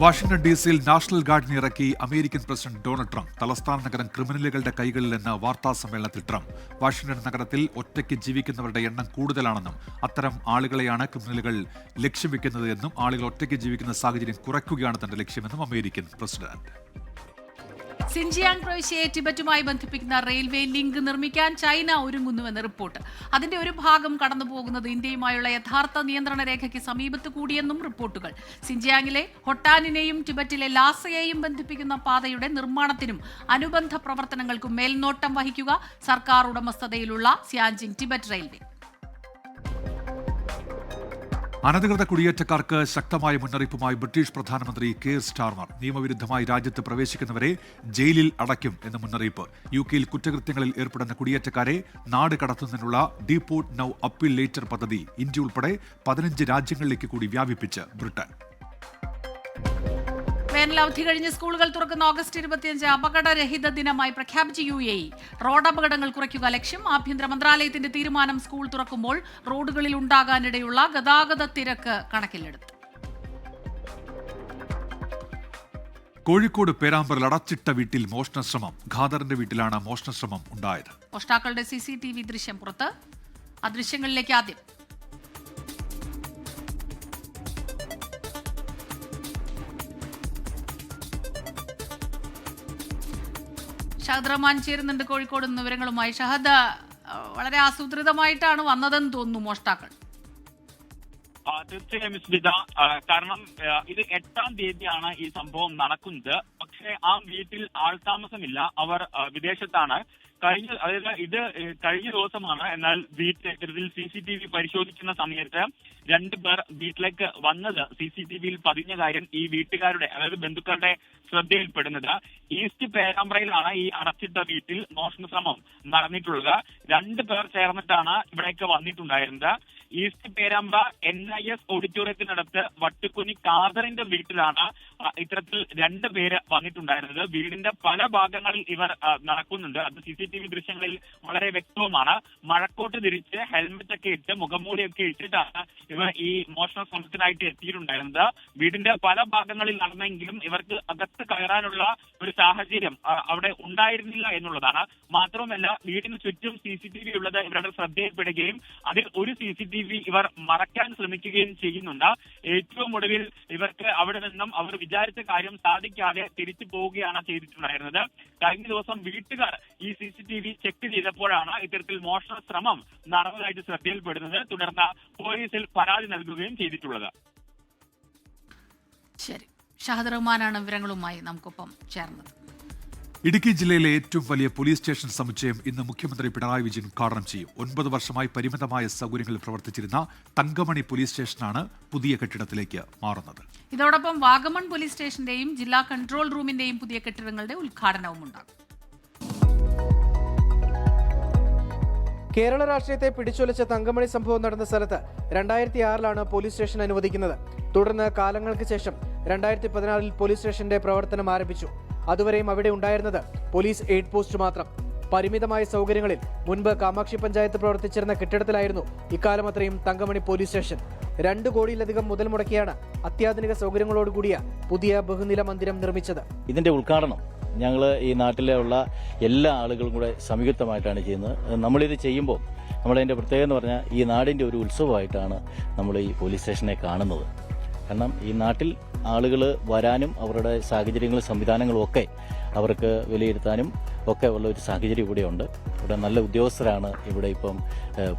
വാഷിംഗ്ടൺ DC-യിൽ നാഷണൽ ഗാർഡിനെ ഇറക്കി അമേരിക്കൻ പ്രസിഡന്റ് ഡൊണാൾഡ് ട്രംപ്. തലസ്ഥാന നഗരം ക്രിമിനലുകളുടെ കൈകളിലെന്ന് വാർത്താ സമ്മേളനത്തിൽ ട്രംപ്. വാഷിംഗ്ടൺ നഗരത്തിൽ ഒറ്റയ്ക്ക് ജീവിക്കുന്നവരുടെ എണ്ണം കൂടുതലാണെന്നും അത്തരം ആളുകളെയാണ് ക്രിമിനലുകൾ ലക്ഷ്യം വെക്കുന്നത് എന്നും ആളുകൾ ഒറ്റയ്ക്ക് ജീവിക്കുന്ന സാഹചര്യം കുറയ്ക്കുകയാണ് തന്റെ ലക്ഷ്യമെന്നും അമേരിക്കൻ പ്രസിഡന്റ്. സിൻജിയാങ് പ്രവിശ്യയെ ടിബറ്റുമായി ബന്ധിപ്പിക്കുന്ന റെയിൽവേ ലിങ്ക് നിർമ്മിക്കാൻ ചൈന ഒരുങ്ങുന്നുവെന്ന് റിപ്പോർട്ട്. അതിന്റെ ഒരു ഭാഗം കടന്നു പോകുന്നത് ഇന്ത്യയുമായുള്ള യഥാർത്ഥ നിയന്ത്രണ രേഖയ്ക്ക് സമീപത്ത് കൂടിയെന്നും റിപ്പോർട്ടുകൾ. സിൻജിയാങ്ങിലെ ഹൊട്ടാനിനെയും ടിബറ്റിലെ ലാസയെയും ബന്ധിപ്പിക്കുന്ന പാതയുടെ നിർമ്മാണത്തിനും അനുബന്ധ പ്രവർത്തനങ്ങൾക്കും മേൽനോട്ടം വഹിക്കുക സർക്കാർ ഉടമസ്ഥതയിലുള്ള സിയാൻജിങ് ടിബറ്റ് റെയിൽവേ. അനധികൃത കുടിയേറ്റക്കാർക്ക് ശക്തമായ മുന്നറിയിപ്പുമായി ബ്രിട്ടീഷ് പ്രധാനമന്ത്രി കെയർ സ്റ്റാർമർ. നിയമവിരുദ്ധമായി രാജ്യത്ത് പ്രവേശിക്കുന്നവരെ ജയിലിൽ അടയ്ക്കും എന്ന മുന്നറിയിപ്പ്. UK-യിൽ കുറ്റകൃത്യങ്ങളിൽ ഏർപ്പെടുന്ന കുടിയേറ്റക്കാരെ നാട് കടത്തുന്നതിനുള്ള ഡീപോർട്ട് നൗ അപ്പീൽ ലേറ്റർ പദ്ധതി ഇന്ത്യ ഉൾപ്പെടെ 15 രാജ്യങ്ങളിലേക്ക് കൂടി വ്യാപിപ്പിച്ച് ബ്രിട്ടൻ. വേനലവധി കഴിഞ്ഞ് സ്കൂളുകൾ തുറക്കുന്ന ഓഗസ്റ്റ് 25 അപകടരഹിത ദിനമായി പ്രഖ്യാപിച്ച UAE. റോഡ് അപകടങ്ങൾ കുറയ്ക്കുക ലക്ഷ്യം. ആഭ്യന്തര മന്ത്രാലയത്തിന്റെ തീരുമാനം സ്കൂൾ തുറക്കുമ്പോൾ റോഡുകളിൽ ഉണ്ടാകാനിടയുള്ള ഗതാഗത തിരക്ക് കണക്കിലെടുത്ത്. കോഴിക്കോട് പേരാമ്പ്രയിൽ അടച്ചിട്ട വീട്ടിൽ മോഷണശ്രമം. ഖാദറിന്റെ വീട്ടിലാണ് മോഷണശ്രമം ഉണ്ടായത്. മോഷ്ടാക്കളുടെ CCTV ദൃശ്യം പുറത്ത്. ആ ദൃശ്യങ്ങളിലേക്ക് ആദ്യം. ഷഹദ് റഹ്മാൻ ചേരുന്നുണ്ട് കോഴിക്കോട് നിന്ന് വിവരങ്ങളുമായി. ഷഹദ്, വളരെ ആസൂത്രിതമായിട്ടാണ് വന്നതെന്ന് തോന്നുന്നു മോഷ്ടാക്കൾ. തീർച്ചയായും സ്മിത, കാരണം ഇത് 8-ാം തീയതിയാണ് ഈ സംഭവം നടക്കുന്നത്. പക്ഷേ ആ വീട്ടിൽ ആൾതാമസമില്ല, അവർ വിദേശത്താണ്. ഇത് കഴിഞ്ഞ ദിവസമാണ്. എന്നാൽ വീട്ടിൽ CCTV പരിശോധിക്കുന്ന സമയത്ത് 2 പേർ വീട്ടിലേക്ക് വന്നത് CCTV-യിൽ പതിഞ്ഞ കാര്യം ഈ വീട്ടുകാരുടെ, അതായത് ബന്ധുക്കളുടെ ശ്രദ്ധയിൽപ്പെടുന്നത്. ഈസ്റ്റ് പേരാമ്പ്രയിലാണ് ഈ അടച്ചിട്ട വീട്ടിൽ മോഷണ ശ്രമം നടന്നിട്ടുള്ളത്. 2 പേർ ചേർന്നിട്ടാണ് ഇവിടേക്ക് വന്നിട്ടുണ്ടായിരുന്നത്. ഈസ്റ്റ് പേരാമ്പ്ര NIS ഓഡിറ്റോറിയത്തിനടുത്ത് വട്ടുകുനി ഖാദറിന്റെ വീട്ടിലാണ് ഇത്തരത്തിൽ 2 പേര് വന്നിട്ടുണ്ടായിരുന്നത്. വീടിന്റെ പല ഭാഗങ്ങളിൽ ഇവർ നടക്കുന്നുണ്ട്. അത് CCTV ദൃശ്യങ്ങളിൽ വളരെ വ്യക്തവുമാണ്. മഴക്കോട്ട് തിരിച്ച് ഹെൽമെറ്റ് ഒക്കെ ഇട്ട് മുഖംമൂടിയൊക്കെ ഇട്ടിട്ടാണ് ഇവർ ഈ മോഷണ ശ്രമത്തിനായിട്ട് എത്തിയിട്ടുണ്ടായിരുന്നത്. വീടിന്റെ പല ഭാഗങ്ങളിൽ നടന്നെങ്കിലും ഇവർക്ക് അകത്ത് കയറാനുള്ള ഒരു സാഹചര്യം അവിടെ ഉണ്ടായിരുന്നില്ല എന്നുള്ളതാണ്. മാത്രമല്ല, വീടിന് ചുറ്റും CCTV ഉള്ളത് ഇവരുടെ ശ്രദ്ധയിൽപ്പെടുകയും അതിൽ ഒരു CCTV ഇവർ മറയ്ക്കാൻ ശ്രമിക്കുകയും ചെയ്യുന്നുണ്ട്. ഏറ്റവും ഒടുവിൽ ഇവർക്ക് അവിടെ നിന്നും അവർ വിചാരിച്ച കാര്യം സാധിക്കാതെ തിരിച്ചു പോവുകയാണ് ചെയ്തിട്ടുണ്ടായിരുന്നത്. കഴിഞ്ഞ ദിവസം വീട്ടുകാർ ഈ CCTV ചെക്ക് ചെയ്തപ്പോഴാണ് ഇത്തരത്തിൽ മോഷണ ശ്രമം നടന്നതായിട്ട് ശ്രദ്ധയിൽപ്പെടുന്നത്. തുടർന്ന് പോലീസിൽ പരാതി നൽകുകയും ചെയ്തിട്ടുള്ളത്. ശരി, ഷഹദ് റഹ്മാനാണ് വിവരങ്ങളുമായി നമുക്കൊപ്പം ചേർന്നത്. ഇടുക്കി ജില്ലയിലെ ഏറ്റവും വലിയ പോലീസ് സ്റ്റേഷൻ സമുച്ചയം ഇന്ന് മുഖ്യമന്ത്രി പിണറായി വിജയൻ ഉദ്ഘാടനം ചെയ്യും. 9 വർഷമായി പരിമിതമായ സൗകര്യങ്ങളിൽ പ്രവർത്തിച്ചിരുന്ന തങ്കമണി പോലീസ് സ്റ്റേഷനാണ് പുതിയ കെട്ടിടത്തിലേക്ക് മാറുന്നത്. ഇതോടൊപ്പം വാഗമൺ പോലീസ് സ്റ്റേഷന്റെയും ജില്ലാ കൺട്രോൾ റൂമിന്റെയും പുതിയ കെട്ടിടങ്ങളുടെ ഉദ്ഘാടനവും ഉണ്ടാകും. കേരള രാഷ്ട്രീയത്തെ പിടിച്ചൊലിച്ച തങ്കമണി സംഭവം നടന്ന സ്ഥലത്ത് 2006-ലാണ് പോലീസ് സ്റ്റേഷൻ അനുവദിക്കുന്നത്. തുടർന്ന് കാലങ്ങൾക്ക് ശേഷം 2014-ൽ പോലീസ് സ്റ്റേഷന്റെ പ്രവർത്തനം ആരംഭിച്ചു. അതുവരെയും അവിടെ ഉണ്ടായിരുന്നത് പോലീസ് എയ്ഡ് പോസ്റ്റ് മാത്രം. പരിമിതമായ സൗകര്യങ്ങളിൽ മുൻപ് കാമാക്ഷി പഞ്ചായത്ത് പ്രവർത്തിച്ചിരുന്ന കെട്ടിടത്തിലായിരുന്നു ഇക്കാലം അത്രയും തങ്കമണി പോലീസ് സ്റ്റേഷൻ. 2 കോടിയിലധികം മുതൽ മുടക്കിയാണ് അത്യാധുനിക സൗകര്യങ്ങളോടുകൂടിയ പുതിയ ബഹുനില മന്ദിരം നിർമ്മിച്ചത്. ഇതിന്റെ ഉദ്ഘാടനം ഞങ്ങൾ ഈ നാട്ടിലുള്ള എല്ലാ ആളുകളും കൂടെ സംയുക്തമായിട്ടാണ് ചെയ്യുന്നത്. നമ്മളിത് ചെയ്യുമ്പോൾ നമ്മളതിൻ്റെ പ്രത്യേകത എന്ന് പറഞ്ഞാൽ ഈ നാടിൻ്റെ ഒരു ഉത്സവമായിട്ടാണ് നമ്മൾ ഈ പോലീസ് സ്റ്റേഷനെ കാണുന്നത്. കാരണം ഈ നാട്ടിൽ ആളുകൾ വരാനും അവരുടെ സാഹചര്യങ്ങളും സംവിധാനങ്ങളും ഒക്കെ അവർക്ക് വിലയിരുത്താനും ഒക്കെ ഉള്ള ഒരു സാഹചര്യം ഇവിടെയുണ്ട്. ഇവിടെ നല്ല ഉദ്യോഗസ്ഥരാണ് ഇവിടെ ഇപ്പം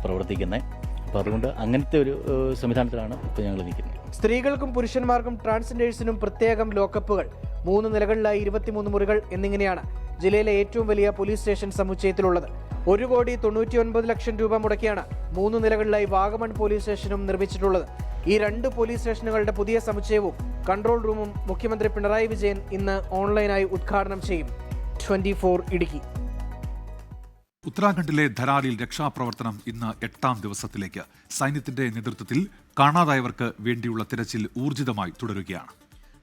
പ്രവർത്തിക്കുന്നത്. അപ്പോൾ അതുകൊണ്ട് അങ്ങനത്തെ ഒരു സംവിധാനത്തിലാണ് ഇപ്പോൾ ഞങ്ങൾ നിൽക്കുന്നത്. സ്ത്രീകൾക്കും പുരുഷന്മാർക്കും ട്രാൻസ്ജെൻഡേഴ്സിനും പ്രത്യേകം ലോക്കപ്പുകൾ, 3 നിലകളിലായി 23 മുറികൾ എന്നിങ്ങനെയാണ് ജില്ലയിലെ ഏറ്റവും വലിയ പോലീസ് സ്റ്റേഷൻ സമുച്ചയത്തിലുള്ളത്. 1,99,00,000 രൂപ മുടക്കിയാണ് 3 നിലകളിലായി വാഗമൺ പോലീസ് സ്റ്റേഷനും നിർമ്മിച്ചിട്ടുള്ളത്. ഈ 2 പോലീസ് സ്റ്റേഷനുകളുടെ പുതിയ സമുച്ചയവും കൺട്രോൾ റൂമും മുഖ്യമന്ത്രി പിണറായി വിജയൻ ഇന്ന് ഓൺലൈനായി ഉദ്ഘാടനം ചെയ്യും. 24 ഇടുക്കി. ഉത്തരാഖണ്ഡിലെ ധരാലിയിൽ രക്ഷാപ്രവർത്തനം ഇന്ന് 8ാം ദിവസത്തിലേക്ക്. സൈന്യത്തിന്റെ നേതൃത്വത്തിൽ കാണാതായവർക്ക് വേണ്ടിയുള്ള തിരച്ചിൽ ഊർജിതമായി തുടരുകയാണ്.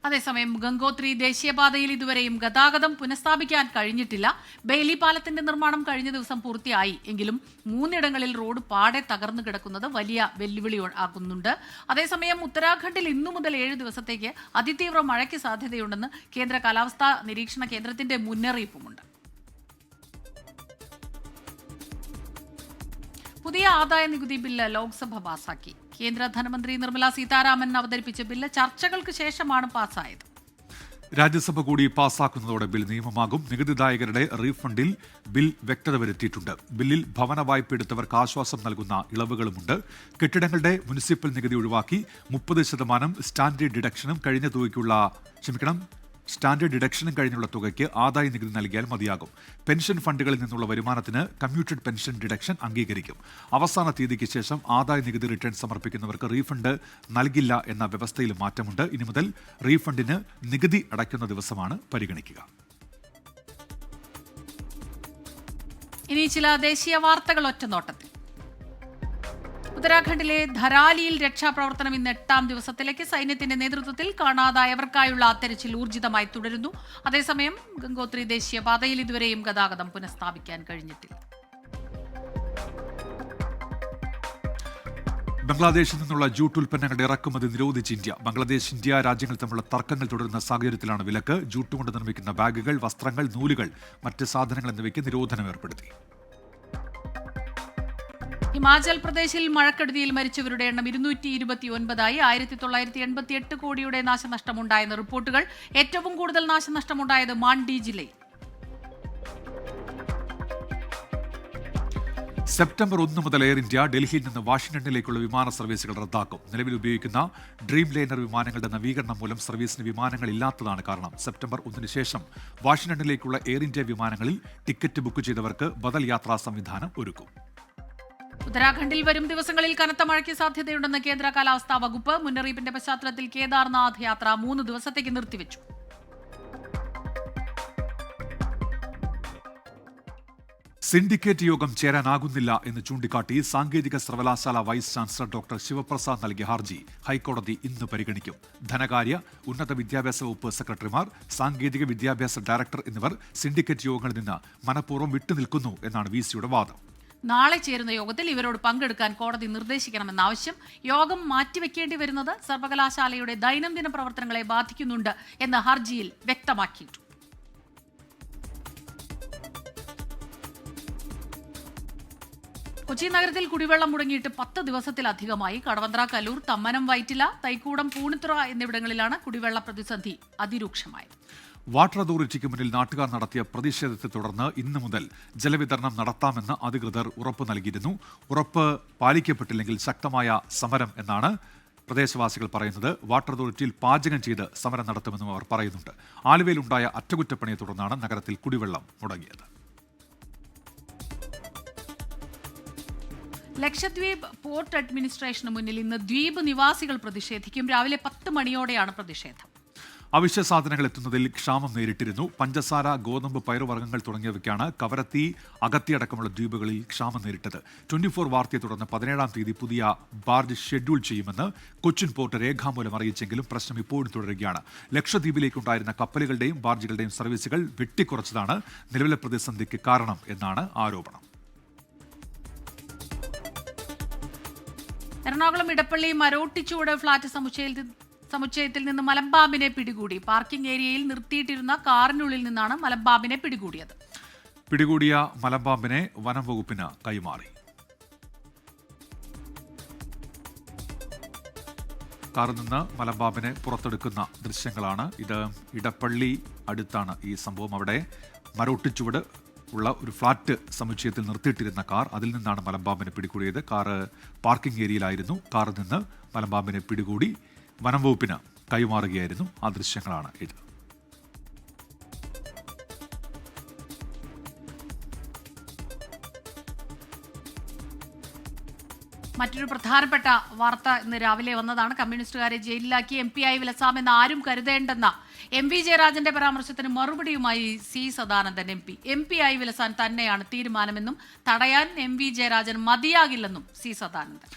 അതേസമയം ഗംഗോത്രി ദേശീയപാതയിൽ ഇതുവരെയും ഗതാഗതം പുനഃസ്ഥാപിക്കാൻ കഴിഞ്ഞിട്ടില്ല. ബെയിലി പാലത്തിന്റെ നിർമ്മാണം കഴിഞ്ഞ ദിവസം പൂർത്തിയായി എങ്കിലും 3 ഇടങ്ങളിൽ റോഡ് പാടെ തകർന്നു കിടക്കുന്നത് വലിയ വെല്ലുവിളി ആകുന്നുണ്ട്. അതേസമയം ഉത്തരാഖണ്ഡിൽ ഇന്നു മുതൽ 7 ദിവസത്തേക്ക് അതിതീവ്ര മഴയ്ക്ക് സാധ്യതയുണ്ടെന്ന് കേന്ദ്ര കാലാവസ്ഥാ നിരീക്ഷണ കേന്ദ്രത്തിന്റെ മുന്നറിയിപ്പുമുണ്ട്. പുതിയ ആദായ നികുതി ബില്ല് ലോക്സഭ പാസാക്കി. കേന്ദ്ര ധനമന്ത്രി നിർമ്മല സീതാരാമൻ അവതരിപ്പിച്ച ബില്ല് ചർച്ചകൾക്ക് ശേഷമാണ് പാസ്സായത്. രാജ്യസഭ കൂടി പാസാക്കുന്നതോടെ ബിൽ നിയമമാകും. നികുതിദായകരുടെ റീഫണ്ടിൽ ബിൽ വ്യക്തത വരുത്തിയിട്ടുണ്ട്. ബില്ലിൽ ഭവന വായ്പ എടുത്തവർക്ക് ആശ്വാസം നൽകുന്ന ഇളവുകളുമുണ്ട്. കെട്ടിടങ്ങളുടെ മുനിസിപ്പൽ നികുതി ഒഴിവാക്കി 30% സ്റ്റാൻഡേർഡ് ഡിഡക്ഷനും കഴിഞ്ഞുള്ള തുകയ്ക്ക് ആദായ നികുതി നൽകിയാൽ മതിയാകും. പെൻഷൻ ഫണ്ടുകളിൽ നിന്നുള്ള വരുമാനത്തിന് കമ്മ്യൂട്ടഡ് പെൻഷൻ ഡിഡക്ഷൻ അംഗീകരിക്കും. അവസാന തീയതിക്ക് ശേഷം ആദായ നികുതി റിട്ടേൺ സമർപ്പിക്കുന്നവർക്ക് റീഫണ്ട് നൽകില്ല എന്ന വ്യവസ്ഥയിൽ മാറ്റമുണ്ട്. ഇനി മുതൽ റീഫണ്ടിന് നികുതി അടയ്ക്കുന്ന ദിവസമാണ് പരിഗണിക്കുക. ഇനി ചില ദേശീയ വാർത്തകൾ ഒറ്റനോട്ടത്തിൽ. ഉത്തരാഖണ്ഡിലെ ധരാലിയിൽ രക്ഷാപ്രവർത്തനം ഇന്ന് 8ാം ദിവസത്തിലേക്ക്. സൈന്യത്തിന്റെ നേതൃത്വത്തിൽ കാണാതായവർക്കായുള്ള തെരച്ചിൽ ഊർജിതമായി തുടരുന്നു. അതേസമയം ഗംഗോത്രി ദേശീയപാതയിൽ ഇതുവരെയും ഗതാഗതം പുനഃസ്ഥാപിക്കാൻ കഴിഞ്ഞിട്ടില്ല. ബംഗ്ലാദേശിൽ നിന്നുള്ള ജൂട്ട് ഉൽപ്പന്നങ്ങളുടെ ഇറക്കുമതി നിരോധിച്ച് ഇന്ത്യ. ബംഗ്ലാദേശ്, ഇന്ത്യ രാജ്യങ്ങൾ തമ്മിലുള്ള തർക്കങ്ങൾ തുടരുന്ന സാഹചര്യത്തിലാണ് വിലക്ക്. ജൂട്ട് കൊണ്ട് നിർമ്മിക്കുന്ന ബാഗുകൾ, വസ്ത്രങ്ങൾ, നൂലുകൾ, മറ്റ് സാധനങ്ങൾ എന്നിവയ്ക്ക് നിരോധനം ഏർപ്പെടുത്തി. ഹിമാചൽ പ്രദേശിൽ മഴക്കെടുതിയിൽ മരിച്ചവരുടെ എണ്ണം 229ആയി. 1988 കോടിയുടെ നാശനഷ്ടമുണ്ടായെന്ന് റിപ്പോർട്ടുകൾ. ഏറ്റവും കൂടുതൽ നാശനഷ്ടമുണ്ടായത് മാണ്ഡി ജില്ലയിൽ. സെപ്റ്റംബർ 1 മുതൽ എയർ ഇന്ത്യ ഡൽഹിയിൽ നിന്ന് വാഷിംഗ്ടണിലേക്കുള്ള വിമാന സർവീസുകൾ റദ്ദാക്കും. നിലവിൽ ഉപയോഗിക്കുന്ന ഡ്രീം ലൈനർ വിമാനങ്ങളുടെ നവീകരണം മൂലം സർവീസിന് വിമാനങ്ങൾ ഇല്ലാത്തതാണ് കാരണം. സെപ്റ്റംബർ 1 ശേഷം വാഷിംഗ്ടണിലേക്കുള്ള എയർ ഇന്ത്യ വിമാനങ്ങളിൽ ടിക്കറ്റ് ബുക്ക് ചെയ്തവർക്ക് ബദൽ യാത്രാ സംവിധാനം ഒരുക്കും. ഉത്തരാഖണ്ഡിൽ വരും ദിവസങ്ങളിൽ കനത്ത മഴയ്ക്ക് സാധ്യതയുണ്ടെന്ന് കേന്ദ്ര കാലാവസ്ഥാ വകുപ്പ്. മുന്നറിയിപ്പിന്റെ പശ്ചാത്തലത്തിൽ കേദാർനാഥ് യാത്ര 3 ദിവസത്തേക്ക് നിർത്തിവെച്ചു. സിൻഡിക്കേറ്റ് യോഗം ചേരാനാകുന്നില്ല എന്ന് ചൂണ്ടിക്കാട്ടി സാങ്കേതിക സർവകലാശാല വൈസ് ചാൻസലർ ഡോക്ടർ ശിവപ്രസാദ് നൽകിയ ഹർജി ഹൈക്കോടതി ഇന്ന് പരിഗണിക്കും. ധനകാര്യ, ഉന്നത വിദ്യാഭ്യാസ വകുപ്പ് സെക്രട്ടറിമാർ, സാങ്കേതിക വിദ്യാഭ്യാസ ഡയറക്ടർ എന്നിവർ സിൻഡിക്കേറ്റ് യോഗങ്ങളിൽ നിന്ന് മനഃപൂർവ്വം വിട്ടുനിൽക്കുന്നു എന്നാണ് വിസിയുടെ വാദം. നാളെ ചേരുന്ന യോഗത്തിൽ ഇവരോട് പങ്കെടുക്കാൻ കോടതി നിർദ്ദേശിക്കണമെന്ന ആവശ്യം. യോഗം മാറ്റിവെക്കേണ്ടി വരുന്നത് സർവകലാശാലയുടെ ദൈനംദിന പ്രവർത്തനങ്ങളെ ബാധിക്കുന്നുണ്ട് എന്ന് ഹർജിയിൽ വ്യക്തമാക്കിയിട്ടുണ്ട്. കൊച്ചി നഗരത്തിൽ കുടിവെള്ളം മുടങ്ങിയിട്ട് 10 ദിവസത്തിലധികമായി. കടവന്ത്ര, കലൂർ, തമ്മനം, വൈറ്റില, തൈക്കൂടം, പൂണിത്തുറ എന്നിവിടങ്ങളിലാണ് കുടിവെള്ള പ്രതിസന്ധി അതിരൂക്ഷമായത്. വാട്ടർ അതോറിറ്റിക്ക് മുന്നിൽ നാട്ടുകാർ നടത്തിയ പ്രതിഷേധത്തെ തുടർന്ന് ഇന്നു മുതൽ ജലവിതരണം നടത്താമെന്ന് അധികൃതർ ഉറപ്പ് നൽകിയിരുന്നു. ഉറപ്പ് പാലിക്കപ്പെട്ടില്ലെങ്കിൽ ശക്തമായ സമരം എന്നാണ് പ്രദേശവാസികൾ പറയുന്നത്. വാട്ടർ അതോറിറ്റിയിൽ പാചകം ചെയ്ത് സമരം നടത്തുമെന്നും അവർ പറയുന്നുണ്ട്. ആലുവയിലുണ്ടായ അറ്റകുറ്റപ്പണിയെ തുടർന്നാണ് നഗരത്തിൽ കുടിവെള്ളം മുടങ്ങിയത്. ലക്ഷദ്വീപ് പോർട്ട് അഡ്മിനിസ്ട്രേഷന് മുന്നിൽ ഇന്ന് ദ്വീപ് നിവാസികൾ പ്രതിഷേധിക്കും. രാവിലെ 10 മണിയോടെയാണ് പ്രതിഷേധം. അവശ്യ സാധനങ്ങൾ എത്തുന്നതിൽ ക്ഷാമം നേരിട്ടിരുന്നു. പഞ്ചസാര, ഗോതമ്പ്, പയറുവർഗ്ഗങ്ങൾ തുടങ്ങിയവയ്ക്കാണ് കവരത്തി, അഗത്തി അടക്കമുള്ള ദ്വീപുകളിൽ ക്ഷാമം നേരിട്ടത്. 24 വാർത്തയെ തുടർന്ന് 17-ാം തീയതി പുതിയ ബാർജ് ഷെഡ്യൂൾ ചെയ്യുമെന്ന് കൊച്ചിൻ പോർട്ട് രേഖാമൂലം അറിയിച്ചെങ്കിലും പ്രശ്നം ഇപ്പോഴും തുടരുകയാണ്. ലക്ഷദ്വീപിലേക്കുണ്ടായിരുന്ന കപ്പലുകളുടെയും ബാർജുകളുടെയും സർവീസുകൾ വെട്ടിക്കുറച്ചതാണ് നിലവിലെ പ്രതിസന്ധിക്ക് കാരണം എന്നാണ് ആരോപണം. എറണാകുളം ഇടപ്പള്ളി മരോട്ടിച്ചൂട് ഫ്ളാറ്റ് സമുച്ചയത്തിൽ നിന്ന് മലമ്പാമ്പിനെ പിടികൂടി. പാർക്കിംഗ് ഏരിയയിൽ നിർത്തിയിട്ടിരുന്ന കാറിനുള്ളിൽ നിന്നാണ് മലമ്പാമ്പിനെ പിടികൂടിയത്. പിടികൂടിയ മലമ്പാമ്പിനെ വനം വകുപ്പിന് കൈമാറി. കാറിൽ നിന്ന് മലമ്പാമ്പിനെ പുറത്തെടുക്കുന്ന ദൃശ്യങ്ങളാണ് ഇത്. ഇടപ്പള്ളി അടുത്താണ് ഈ സംഭവം. അവിടെ മരോട്ടിച്ചുവട് ഉള്ള ഒരു ഫ്ളാറ്റ് സമുച്ചയത്തിൽ നിർത്തിയിട്ടിരുന്ന കാർ, അതിൽ നിന്നാണ് മലമ്പാമ്പിനെ പിടികൂടിയത്. കാറ് പാർക്കിംഗ് ഏരിയയിലായിരുന്നു. കാറിൽ നിന്ന് മലമ്പാമ്പിനെ പിടികൂടി വനം വകുപ്പിന് കൈമാറുകയായിരുന്നു. ആ ദൃശ്യങ്ങളാണ് ഇത്. മറ്റൊരു പ്രധാനപ്പെട്ട വാർത്ത ഇന്ന് രാവിലെ വന്നതാണ്. കമ്മ്യൂണിസ്റ്റുകാരെ ജയിലിലാക്കി MP ആയി വിലസാമെന്ന് ആരും കരുതേണ്ടെന്ന MV ജയരാജന്റെ പരാമർശത്തിന് മറുപടിയുമായി C സദാനന്ദൻ MP ആയി വിലസാൻ തന്നെയാണ് തീരുമാനമെന്നും തടയാൻ MV ജയരാജൻ മതിയാകില്ലെന്നും C സദാനന്ദൻ.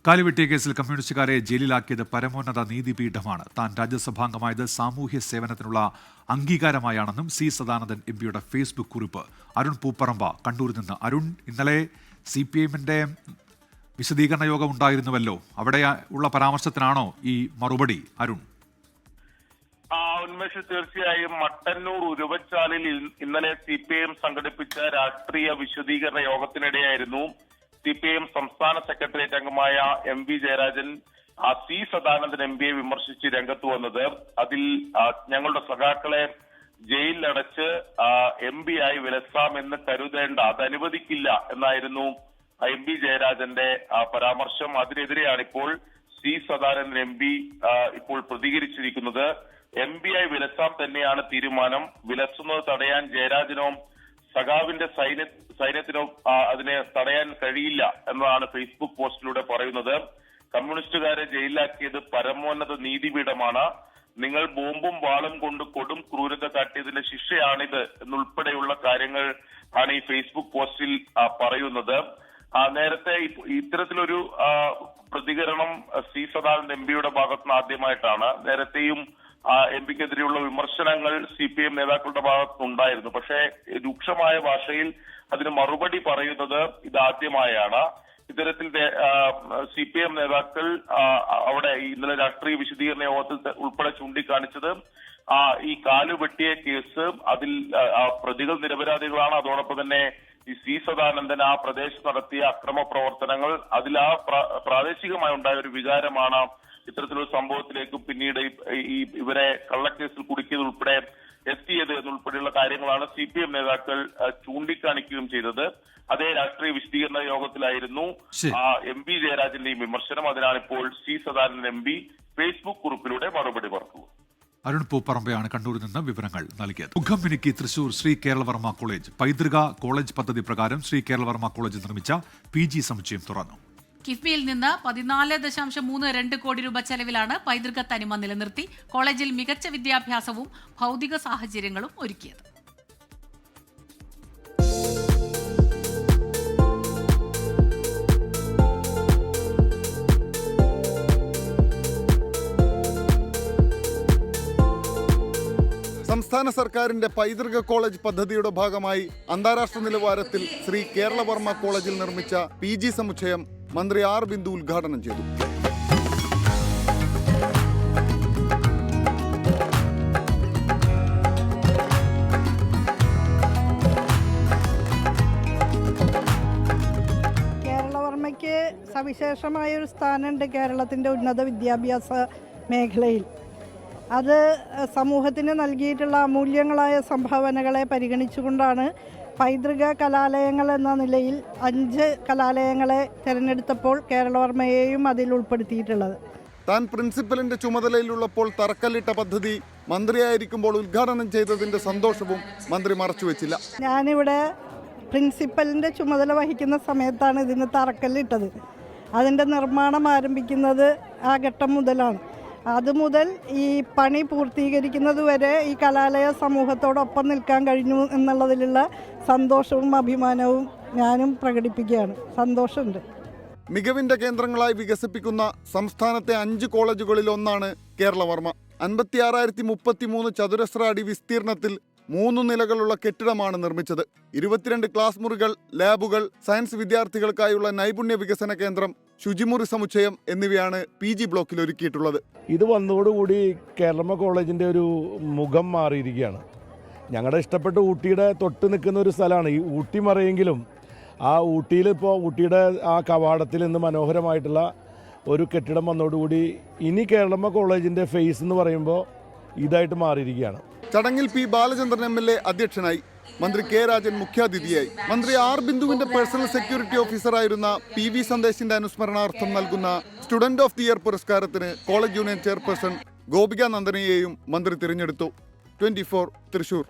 കാലുവെട്ടിയ കേസിൽ കമ്മ്യൂണിസ്റ്റുകാരെ ജയിലിലാക്കിയത് പരമോന്നത നീതിപീഠമാണ്. താൻ രാജ്യസഭാംഗമായത് സാമൂഹ്യ സേവനത്തിനുള്ള അംഗീകാരമായാണെന്നും C സദാനന്ദൻ MPയുടെ ഫേസ്ബുക്ക് കുറിപ്പ്. അരുൺ പൂപ്പറമ്പ കണ്ണൂരിൽ നിന്ന്. അരുൺ, ഇന്നലെ CPIന്റെ വിശദീകരണ യോഗം ഉണ്ടായിരുന്നുവല്ലോ, അവിടെ ഉള്ള പരാമർശത്തിനാണോ ഈ മറുപടി? അരുൺ. ഉന്മേഷ്, തീർച്ചയായും മട്ടന്നൂർ ഉരുവച്ചാലിൽ ഇന്നലെ CPIM സംഘടിപ്പിച്ച രാഷ്ട്രീയ വിശദീകരണ യോഗത്തിനിടെയായിരുന്നു CPIM സംസ്ഥാന സെക്രട്ടേറിയറ്റ് അംഗമായ MV ജയരാജൻ C സദാനന്ദൻ MPയെ വിമർശിച്ച് രംഗത്ത് വന്നത്. അതിൽ ഞങ്ങളുടെ സഖാക്കളെ ജയിലിലടച്ച് MP ആയി വിലസാമെന്ന് കരുതേണ്ട, അത് അനുവദിക്കില്ല എന്നായിരുന്നു MV ജയരാജന്റെ പരാമർശം. അതിനെതിരെയാണ് ഇപ്പോൾ C സദാനന്ദൻ MP ഇപ്പോൾ പ്രതികരിച്ചിരിക്കുന്നത്. MP ആയി വിലസാൻ തന്നെയാണ് തീരുമാനം. വിലസുന്നത് തടയാൻ ജയരാജനോ സഖാവിന്റെ സൈന്യത്തിനോ അതിനെ തടയാൻ കഴിയില്ല എന്നതാണ് ഫേസ്ബുക്ക് പോസ്റ്റിലൂടെ പറയുന്നത്. കമ്മ്യൂണിസ്റ്റുകാരെ ജയിലിലാക്കിയത് പരമോന്നത നീതിപീഠമാണ്. നിങ്ങൾ ബോംബും വാളും കൊണ്ട് കൊടും ക്രൂരത കാട്ടിയതിന്റെ ശിക്ഷയാണിത് എന്നുൾപ്പെടെയുള്ള കാര്യങ്ങൾ ആണ് ഈ ഫേസ്ബുക്ക് പോസ്റ്റിൽ പറയുന്നത്. നേരത്തെ ഇത്തരത്തിലൊരു പ്രതികരണം C സദാനന്ദൻ MPയുടെ ഭാഗത്തുനിന്ന് ആദ്യമായിട്ടാണ്. നേരത്തെയും MPക്കെതിരെയുള്ള വിമർശനങ്ങൾ CPIM നേതാക്കളുടെ ഭാഗത്തുനിന്നുണ്ടായിരുന്നു. പക്ഷേ രൂക്ഷമായ ഭാഷയിൽ അതിന് മറുപടി പറയുന്നത് ഇതാദ്യമായാണ്. ഇത്തരത്തിൽ CPIM നേതാക്കൾ അവിടെ ഇന്നലെ രാഷ്ട്രീയ വിശദീകരണ യോഗത്തിൽ ഉൾപ്പെടെ ചൂണ്ടിക്കാണിച്ചത് ഈ കാലുവെട്ടിയ കേസ്, അതിൽ പ്രതികൾ നിരപരാധികളാണ്. അതോടൊപ്പം തന്നെ ഈ C സദാനന്ദൻ ആ പ്രദേശത്ത് നടത്തിയ അക്രമ പ്രവർത്തനങ്ങൾ, അതിൽ പ്രാദേശികമായി ഉണ്ടായ ഒരു വികാരമാണ് ഇത്തരത്തിലൊരു സംഭവത്തിലേക്ക് പിന്നീട് ഇവരെ കള്ളക്കേസിൽ കുടുക്കിയത് ഉൾപ്പെടെ എത്തിയത് എന്നുൾപ്പെടെയുള്ള കാര്യങ്ങളാണ് CPIM നേതാക്കൾ ചൂണ്ടിക്കാണിക്കുകയും ചെയ്തത്. അതേ രാഷ്ട്രീയ വിശദീകരണ യോഗത്തിലായിരുന്നു MV ജയരാജന്റെ ഈ വിമർശനം. അതിനാണ് ഇപ്പോൾ C സദാനന്ദൻ MP ഫേസ്ബുക്ക് കുറിപ്പിലൂടെ മറുപടി പറഞ്ഞത്. അരുൺ പൂപ്പറമ്പയാണ് കണ്ണൂരിൽ നിന്ന് വിവരങ്ങൾ നൽകിയത്. മുഖം മിനുക്കി തൃശൂർ ശ്രീ കേരളവർമ്മ കോളേജ്. പൈതൃക കോളേജ് പദ്ധതി പ്രകാരം ശ്രീ കേരളവർമ്മ കോളേജിൽ നിർമ്മിച്ച PG സമുച്ചയം തുറന്നു. കിഫ്ബിയിൽ നിന്ന് 14.32 കോടി രൂപ ചെലവിലാണ് പൈതൃക തനിമ നിലനിർത്തി കോളേജിൽ മികച്ച വിദ്യാഭ്യാസവും ഭൗതിക സാഹചര്യങ്ങളും ഒരുക്കിയത്. സംസ്ഥാന സർക്കാരിന്റെ പൈതൃക കോളേജ് പദ്ധതിയുടെ ഭാഗമായി അന്താരാഷ്ട്ര നിലവാരത്തിൽ ശ്രീ കേരളവർമ്മ കോളേജിൽ നിർമ്മിച്ച PG സമുച്ചയം മന്ത്രി R ബിന്ദു ഉദ്ഘാടനം ചെയ്തു. കേരളവർമ്മയ്ക്ക് സവിശേഷമായ ഒരു സ്ഥാനമുണ്ട് കേരളത്തിൻ്റെ ഉന്നത വിദ്യാഭ്യാസ മേഖലയിൽ. അത് സമൂഹത്തിന് നൽകിയിട്ടുള്ള അമൂല്യങ്ങളായ സംഭാവനകളെ പരിഗണിച്ചുകൊണ്ടാണ് പൈതൃക കലാലയങ്ങൾ എന്ന നിലയിൽ 5 കലാലയങ്ങളെ തിരഞ്ഞെടുത്തപ്പോൾ കേരളവർമ്മയെയും അതിൽ ഉൾപ്പെടുത്തിയിട്ടുള്ളത്. താൻ പ്രിൻസിപ്പലിന്റെ ചുമതലയിലുള്ളപ്പോൾ തറക്കല്ലിട്ട പദ്ധതി മന്ത്രിയായിരിക്കുമ്പോൾ ഉദ്ഘാടനം ചെയ്തതിന്റെ സന്തോഷവും മന്ത്രി മറച്ചുവെച്ചില്ല. ഞാനിവിടെ പ്രിൻസിപ്പലിന്റെ ചുമതല വഹിക്കുന്ന സമയത്താണ് ഇതിന് തറക്കല്ലിട്ടത്. അതിൻ്റെ നിർമ്മാണം ആരംഭിക്കുന്നത് ആ ഘട്ടം മുതലാണ്. അതുമുതൽ ഈ പണി പൂർത്തീകരിക്കുന്നത് വരെ ഈ കലാലയ സമൂഹത്തോടൊപ്പം നിൽക്കാൻ കഴിഞ്ഞു എന്നുള്ളതിലുള്ള സന്തോഷവും അഭിമാനവും ഞാനും പ്രകടിപ്പിക്കുകയാണ്. സന്തോഷമുണ്ട്. മികവിന്റെ കേന്ദ്രങ്ങളായി വികസിപ്പിക്കുന്ന സംസ്ഥാനത്തെ 5 കോളേജുകളിൽ ഒന്നാണ് കേരളവർമ്മ. 56,033 ചതുരശ്ര അടി വിസ്തീർണത്തിൽ 3 നിലകളുള്ള കെട്ടിടമാണ് നിർമ്മിച്ചത്. 22 ക്ലാസ് മുറികൾ, ലാബുകൾ, സയൻസ് വിദ്യാർത്ഥികൾക്കായുള്ള നൈപുണ്യ വികസന കേന്ദ്രം, ശുചിമുറി സമുച്ചയം എന്നിവയാണ് PG ബ്ലോക്കിൽ ഒരുക്കിയിട്ടുള്ളത്. ഇത് വന്നതോടുകൂടി കേരള കോളേജിൻ്റെ ഒരു മുഖം മാറിയിരിക്കുകയാണ്. ഞങ്ങളുടെ ഇഷ്ടപ്പെട്ട ഊട്ടിയുടെ തൊട്ട് നിൽക്കുന്ന ഒരു സ്ഥലമാണ്. ഈ ഊട്ടി മറയെങ്കിലും ആ ഊട്ടിയിൽ ഇപ്പോൾ ഊട്ടിയുടെ ആ കവാടത്തിൽ നിന്ന് മനോഹരമായിട്ടുള്ള ഒരു കെട്ടിടം വന്നതോടുകൂടി ഇനി കേരള കോളേജിൻ്റെ ഫേസ് എന്ന് പറയുമ്പോൾ ഇതായിട്ട് മാറിയിരിക്കുകയാണ്. ചടങ്ങിൽ P. ബാലചന്ദ്രൻ MLA അധ്യക്ഷനായി. മന്ത്രി K. രാജൻ മുഖ്യാതിഥിയായി. മന്ത്രി R. ബിന്ദുവിന്റെ പേഴ്സണൽ സെക്യൂരിറ്റി ഓഫീസറായിരുന്ന PV സന്ദേശിന്റെ അനുസ്മരണാർത്ഥം നൽകുന്ന സ്റ്റുഡന്റ് ഓഫ് ദി ഇയർ പുരസ്കാരത്തിന് കോളേജ് യൂണിയൻ ചെയർപേഴ്സൺ ഗോപിക നന്ദനയെയും മന്ത്രി തിരഞ്ഞെടുത്തു. 24 തൃശൂർ.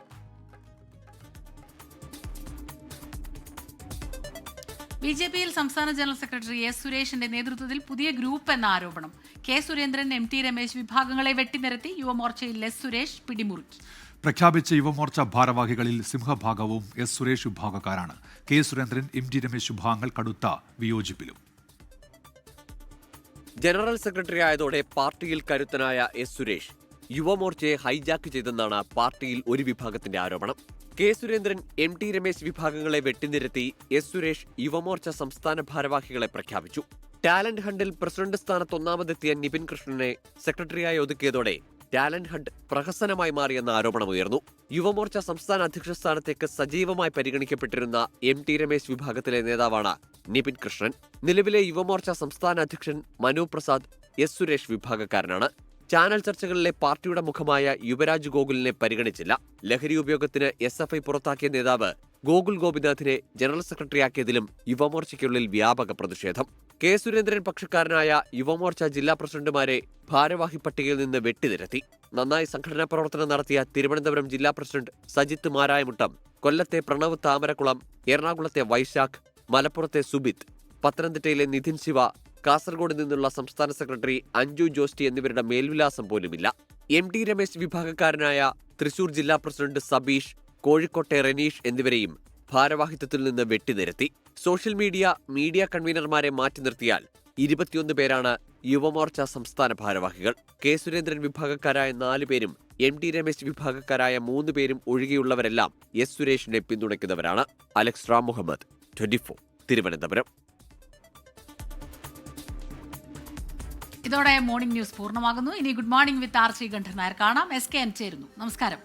BJPയിൽ സംസ്ഥാന ജനറൽ സെക്രട്ടറി S. സുരേഷിന്റെ നേതൃത്വത്തിൽ പുതിയ ഗ്രൂപ്പ് എന്ന ആരോപണം. K. സുരേന്ദ്രൻ, MT രമേശ് വിഭാഗങ്ങളെ വെട്ടിനിരത്തി യുവമോർച്ചയിൽ S. സുരേഷ് പിടിമുറുക്കി. പ്രഖ്യാപിച്ച Yuva Morcha ഭാരവാഹികളിൽ സിംഹഭാഗവും S. Suresh വിഭാഗക്കാരാണ്. K. Surendran, MT Ramesh വിഭാഗങ്ങൾ കടുത്ത വിയോജിപ്പിലും. ജനറൽ സെക്രട്ടറി ആയതോടെ പാർട്ടിയിൽ കരുത്തനായ S. സുരേഷ് യുവമോർച്ചയെ ഹൈജാക്ക് ചെയ്തെന്നാണ് പാർട്ടിയിൽ ഒരു വിഭാഗത്തിന്റെ ആരോപണം. K. സുരേന്ദ്രൻ, MT രമേശ് വിഭാഗങ്ങളെ വെട്ടിനിരത്തി S. സുരേഷ് യുവമോർച്ച സംസ്ഥാന ഭാരവാഹികളെ പ്രഖ്യാപിച്ചു. ടാലന്റ് ഹണ്ടിൽ പ്രസിഡന്റ് സ്ഥാനത്ത് ഒന്നാമതെത്തിയ നിപിൻ കൃഷ്ണനെ സെക്രട്ടറിയായി ഒതുക്കിയതോടെ ടാലന്റ് ഹണ്ട് പ്രഹസനമായി മാറിയെന്ന ആരോപണമുയർന്നു. യുവമോർച്ച സംസ്ഥാന അധ്യക്ഷ സ്ഥാനത്തേക്ക് സജീവമായി പരിഗണിക്കപ്പെട്ടിരുന്ന MT രമേശ് വിഭാഗത്തിലെ നേതാവാണ് നിപിൻ കൃഷ്ണൻ. നിലവിലെ യുവമോർച്ച സംസ്ഥാന അധ്യക്ഷൻ മനു പ്രസാദ് S. സുരേഷ് വിഭാഗക്കാരനാണ്. ചാനൽ ചർച്ചകളിലെ പാർട്ടിയുടെ മുഖമായ യുവരാജ് ഗോകുലിനെ പരിഗണിച്ചില്ല. ലഹരി ഉപയോഗത്തിന് SFI പുറത്താക്കിയ നേതാവ് ഗോകുൽ ഗോപിനാഥിനെ ജനറൽ സെക്രട്ടറിയാക്കിയതിലും യുവമോർച്ചയ്ക്കുള്ളിൽ വ്യാപക പ്രതിഷേധം. K. സുരേന്ദ്രൻ പക്ഷക്കാരനായ യുവമോർച്ച ജില്ലാ പ്രസിഡന്റുമാരെ ഭാരവാഹി പട്ടികയിൽ നിന്ന് വെട്ടിനിരത്തി. നന്നായി സംഘടനാ പ്രവർത്തനം നടത്തിയ തിരുവനന്തപുരം ജില്ലാ പ്രസിഡന്റ് സജിത്ത് മാരായമുട്ടം, കൊല്ലത്തെ പ്രണവ് താമരക്കുളം, എറണാകുളത്തെ വൈശാഖ്, മലപ്പുറത്തെ സുബിത്ത്, പത്തനംതിട്ടയിലെ നിധിൻ ശിവ, കാസർഗോഡ് നിന്നുള്ള സംസ്ഥാന സെക്രട്ടറി അഞ്ജു ജോസ്റ്റി എന്നിവരുടെ മേൽവിലാസം പോലുമില്ല. MT രമേശ് വിഭാഗക്കാരനായ തൃശൂർ ജില്ലാ പ്രസിഡന്റ് സബീഷ്, കോഴിക്കോട്ടെ റെനീഷ് എന്നിവരെയും ഭാരവാഹിത്വത്തിൽ നിന്ന് വെട്ടിനിരത്തി. സോഷ്യൽ മീഡിയ കൺവീനർമാരെ മാറ്റി നിർത്തിയാൽ 21 പേരാണ് യുവമോർച്ച സംസ്ഥാന ഭാരവാഹികൾ. K. സുരേന്ദ്രൻ വിഭാഗക്കാരായ 4 പേരും MT രമേശ് വിഭാഗക്കാരായ 3 പേരും ഒഴികെയുള്ളവരെല്ലാം S. സുരേഷിനെ പിന്തുണയ്ക്കുന്നവരാണ്. അലക്സ് റാം മുഹമ്മദ്, 24 തിരുവനന്തപുരം. ഇതോടെ മോർണിംഗ് ന്യൂസ് പൂർണ്ണമാകുന്നു. ഇനി ഗുഡ് മോർണിംഗ് വിത്ത് RC ഗണ്ഠൻ നായർ കാണാം. SKN ചേരുന്നു. നമസ്കാരം.